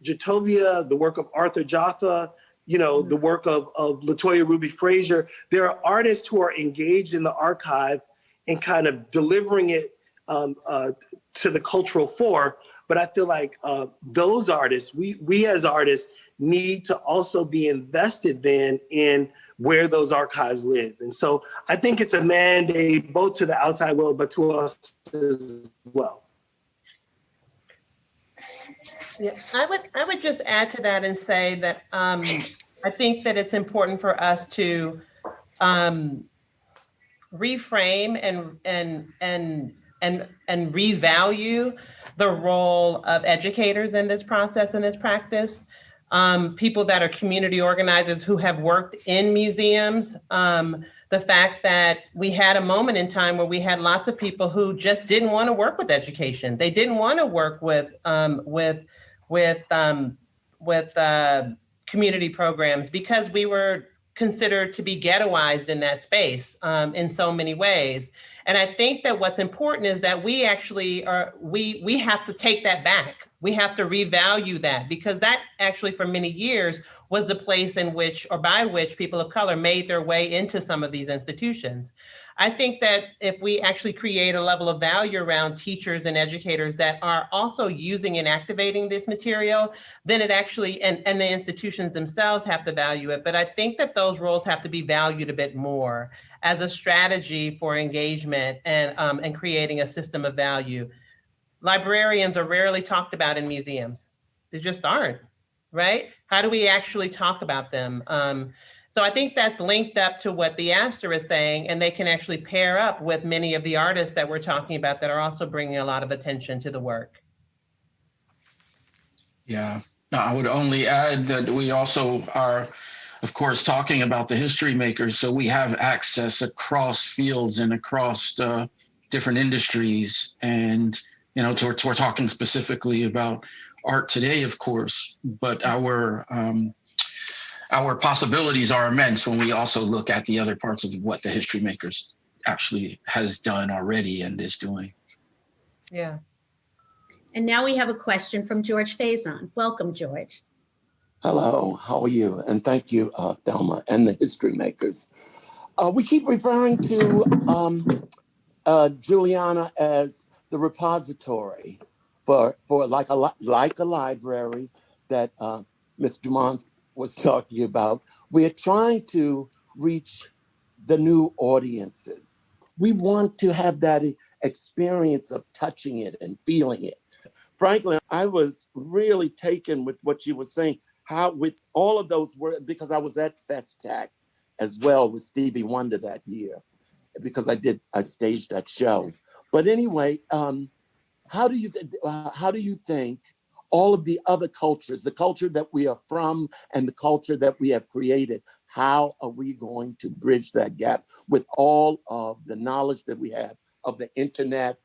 C: Jatovia, the work of Arthur Jaffa, the work of Latoya Ruby Frazier, there are artists who are engaged in the archive and kind of delivering it to the cultural fore. But I feel like those artists, we as artists need to also be invested then in where those archives live. And so I think it's a mandate both to the outside world, but to us as well.
D: Yeah, I would just add to that and say that I think that it's important for us to reframe and revalue the role of educators in this process and this practice. People that are community organizers who have worked in museums. The fact that we had a moment in time where we had lots of people who just didn't want to work with education. They didn't want to work with community programs because we were considered to be ghettoized in that space in so many ways. And I think that what's important is that we actually we have to take that back. We have to revalue that, because that actually for many years was the place in which, or by which, people of color made their way into some of these institutions. I think that if we actually create a level of value around teachers and educators that are also using and activating this material, then it actually, and the institutions themselves have to value it. But I think that those roles have to be valued a bit more as a strategy for engagement and creating a system of value. Librarians are rarely talked about in museums. They just aren't, right? How do we actually talk about them? So I think that's linked up to what Theaster is saying, and they can actually pair up with many of the artists that we're talking about that are also bringing a lot of attention to the work.
E: Yeah, I would only add that we also are, of course, talking about the history makers. So we have access across fields and across different industries. And, we're talking specifically about art today, of course, but our possibilities are immense when we also look at the other parts of what the history makers actually has done already and is doing.
D: Yeah.
A: And now we have a question from George Faison. Welcome, George.
G: Hello, how are you? And thank you, Thelma and the history makers. We keep referring to Juliana as the repository for like a library that Ms. Dumont was talking about, we're trying to reach the new audiences. We want to have that experience of touching it and feeling it. Franklin, I was really taken with what you were saying, how with all of those words, because I was at Festac as well with Stevie Wonder that year, because I staged that show. But anyway, how do you think all of the other cultures, the culture that we are from and the culture that we have created, how are we going to bridge that gap with all of the knowledge that we have of the internet,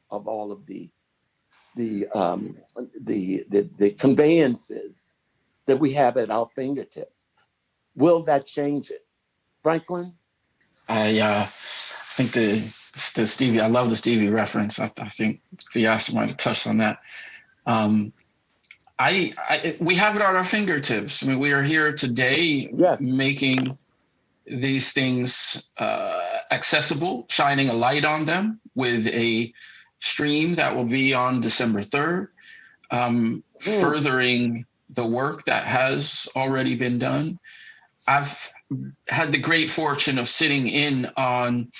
G: of all of the conveyances that we have at our fingertips? Will that change it? Franklin?
E: I think the Stevie, I love the Stevie reference. I think Theaster might have touched on that. We have it at our fingertips. I mean, we are here today, yes, making these things accessible, shining a light on them with a stream that will be on December 3rd, furthering the work that has already been done. I've had the great fortune of sitting in on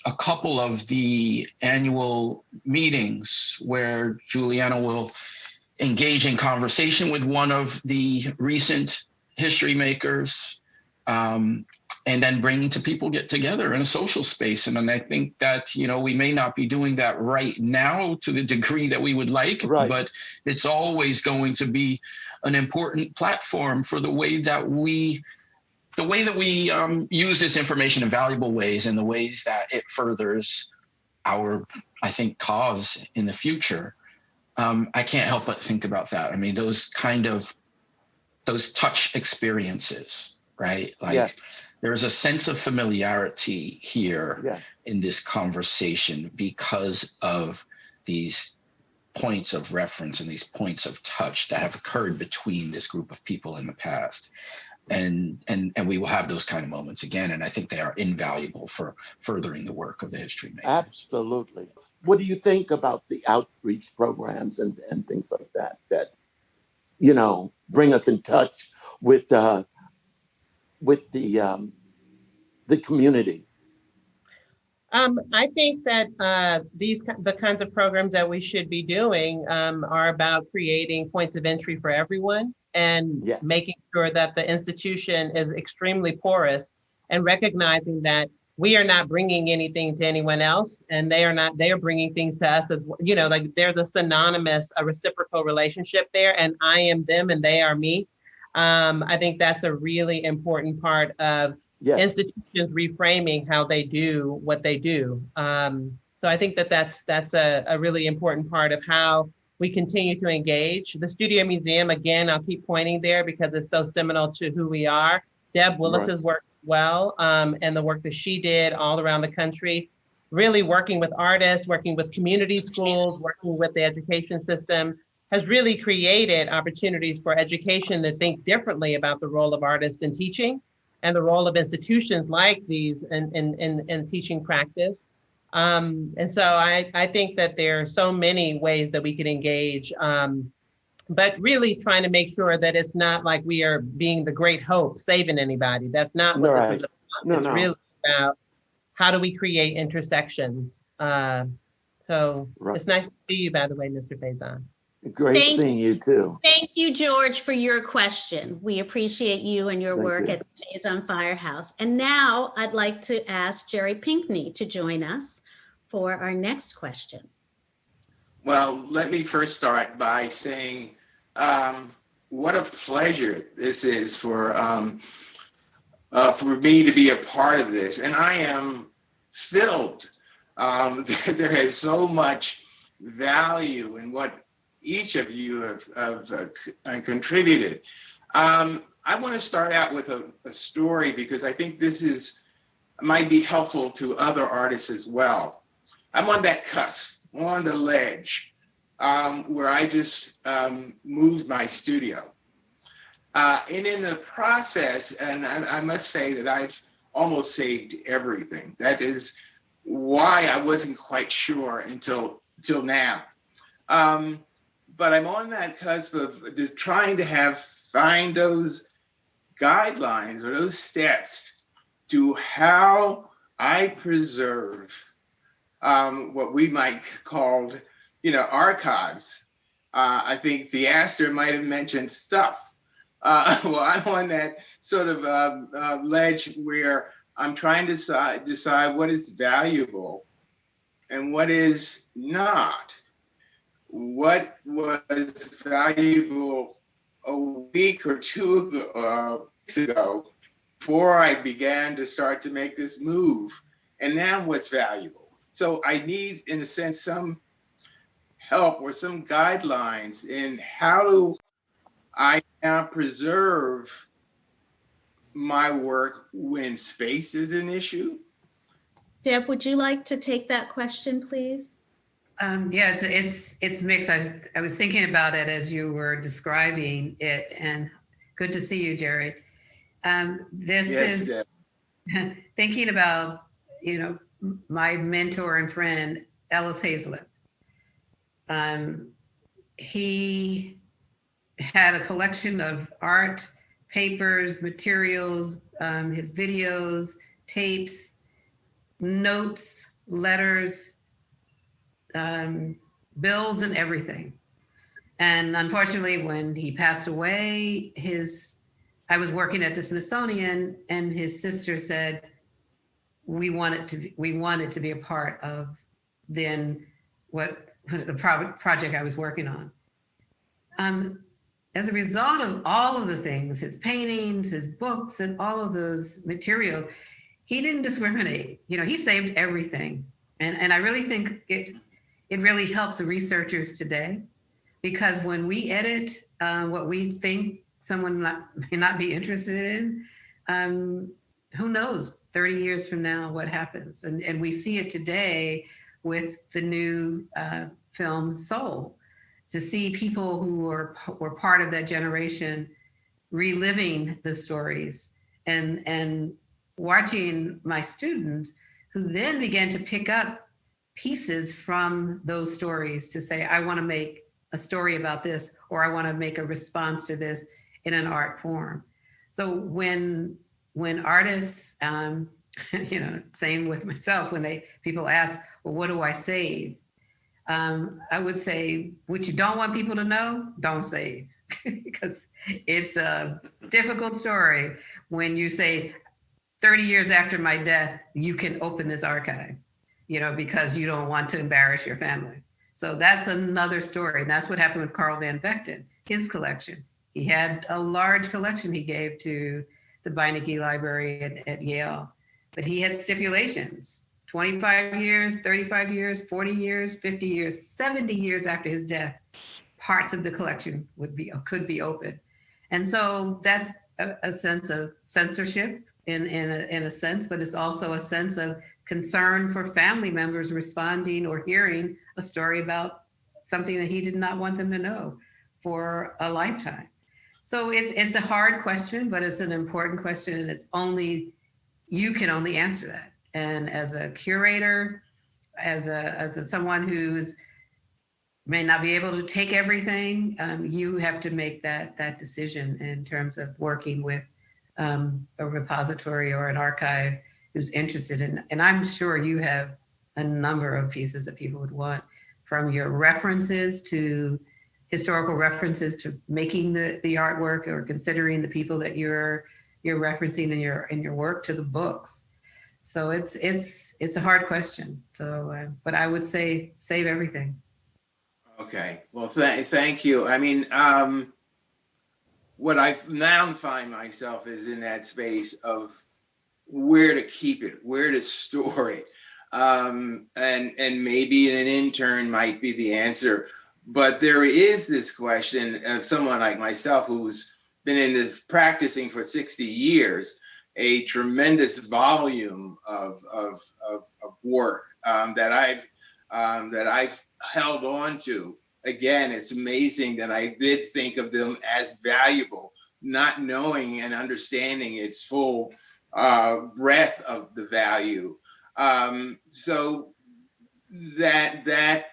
E: a couple of the annual meetings where Juliana will engage in conversation with one of the recent history makers, and then bringing to people get together in a social space. And I think that, we may not be doing that right now to the degree that we would like, right, but it's always going to be an important platform for the way that we use this information in valuable ways and the ways that it furthers our, I think, cause in the future. I can't help but think about that. I mean, those touch experiences, right? Like, yes, there's a sense of familiarity here, yes, in this conversation because of these points of reference and these points of touch that have occurred between this group of people in the past. And we will have those kind of moments again. And I think they are invaluable for furthering the work of the history makers.
G: Absolutely. What do you think about the outreach programs and things like that bring us in touch with the community?
D: I think that the kinds of programs that we should be doing are about creating points of entry for everyone and, yes, making sure that the institution is extremely porous and recognizing that we are not bringing anything to anyone else, and they are bringing things to us as like there's a reciprocal relationship there, and I am them and they are me. I think that's a really important part of, yes, institutions reframing how they do what they do. So I think that's a really important part of how we continue to engage. The Studio Museum, again, I'll keep pointing there because it's so seminal to who we are. Deb Willis's, right, work well, and the work that she did all around the country, really working with artists, working with community schools, working with the education system, has really created opportunities for education to think differently about the role of artists in teaching and the role of institutions like these in teaching practice. And so I think that there are so many ways that we can engage, but really trying to make sure that it's not like we are being the great hope, saving anybody. That's not what, right, this is about. It's really about how do we create intersections. So right, it's nice to see you, by the way, Mr. Faison.
G: Great seeing you too.
A: Thank you, George, for your question. We appreciate you and your work at the Faison Firehouse. And now I'd like to ask Jerry Pinkney to join us for our next question.
H: Well, let me first start by saying what a pleasure this is for me to be a part of this. And I am filled. There is so much value in what each of you have contributed. I want to start out with a story because I think this might be helpful to other artists as well. I'm on that cusp, on the ledge, where I just moved my studio. And in the process, and I must say that I've almost saved everything. That is why I wasn't quite sure until now. But I'm on that cusp of trying to find those guidelines or those steps to how I preserve what we might call, archives. I think Theaster might have mentioned stuff. Well, I'm on that sort of ledge where I'm trying to decide what is valuable and what is not. What was valuable a week or two weeks ago before I began to start to make this move, and now what's valuable. So I need, in a sense, some help or some guidelines in how do I now preserve my work when space is an issue.
A: Deb, would you like to take that question, please?
B: Yeah, it's mixed. I was thinking about it as you were describing it, and good to see you, Jerry. This is thinking about, my mentor and friend, Ellis Hazlett. He had a collection of art, papers, materials, his videos, tapes, notes, letters, bills, and everything. And unfortunately, when he passed away, I was working at the Smithsonian, and his sister said, we wanted to be a part of then what the project I was working on. As a result of all of the things, his paintings, his books, and all of those materials, he didn't discriminate. He saved everything. And I really think it really helps the researchers today, because when we edit what we think someone may not be interested in, who knows 30 years from now what happens. And we see it today with the new film Soul, to see people who were part of that generation reliving the stories and watching my students who then began to pick up pieces from those stories to say, I want to make a story about this, or I want to make a response to this in an art form. So when artists, same with myself, when people ask, well, what do I save? I would say, what you don't want people to know, don't save, because it's a difficult story when you say 30 years after my death, you can open this archive, because you don't want to embarrass your family. So that's another story. And that's what happened with Carl Van Vechten, his collection. He had a large collection he gave to the Beinecke Library at Yale, but he had stipulations. 25 years, 35 years, 40 years, 50 years, 70 years after his death, parts of the collection could be open. And so that's a sense of censorship in a sense, but it's also a sense of concern for family members responding or hearing a story about something that he did not want them to know for a lifetime. So it's a hard question, but it's an important question, and you can only answer that. And as a curator, as someone who's may not be able to take everything, you have to make that decision in terms of working with a repository or an archive who's interested in. And I'm sure you have a number of pieces that people would want, from your references to historical references to making the artwork or considering the people that you're referencing in your work, to the books. So it's a hard question. So, but I would say save everything.
H: Okay. Well, thank you. I mean, what I now find myself is in that space of where to keep it, where to store it, and maybe an intern might be the answer. But there is this question of someone like myself who's been in this practicing for 60 years. A tremendous volume of work that I've held on to. Again, it's amazing that I did think of them as valuable, not knowing and understanding its full breadth of the value. So that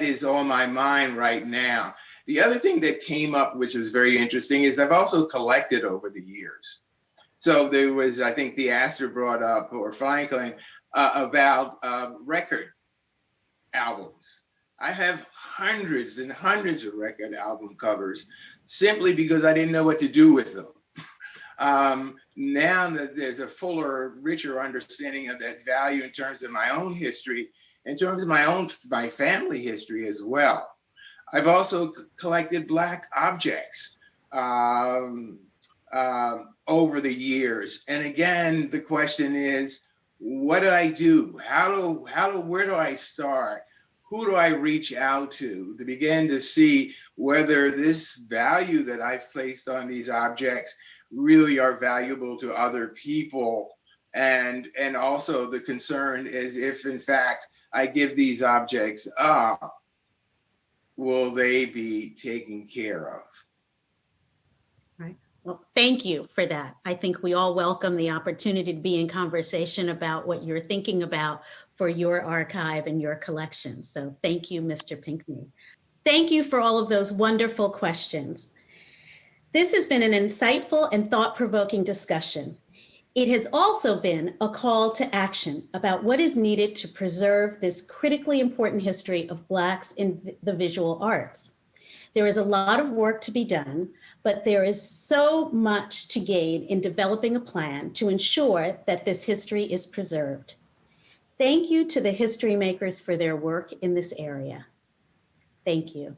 H: is on my mind right now. The other thing that came up, which was very interesting, is I've also collected over the years. So there was, I think Theaster brought up, or Franklin, about record albums. I have hundreds and hundreds of record album covers simply because I didn't know what to do with them. Now that there's a fuller, richer understanding of that value in terms of my own history, in terms of my family history as well. I've also collected Black objects over the years. And again, the question is, what do I do? Where do I start? Who do I reach out to begin to see whether this value that I've placed on these objects really are valuable to other people? And also the concern is, if in fact I give these objects up, will they be taken care of?
A: Right. Well, thank you for that. I think we all welcome the opportunity to be in conversation about what you're thinking about for your archive and your collection. So thank you, Mr. Pinckney. Thank you for all of those wonderful questions. This has been an insightful and thought-provoking discussion. It has also been a call to action about what is needed to preserve this critically important history of Blacks in the visual arts. There is a lot of work to be done, but there is so much to gain in developing a plan to ensure that this history is preserved. Thank you to the HistoryMakers for their work in this area. Thank you.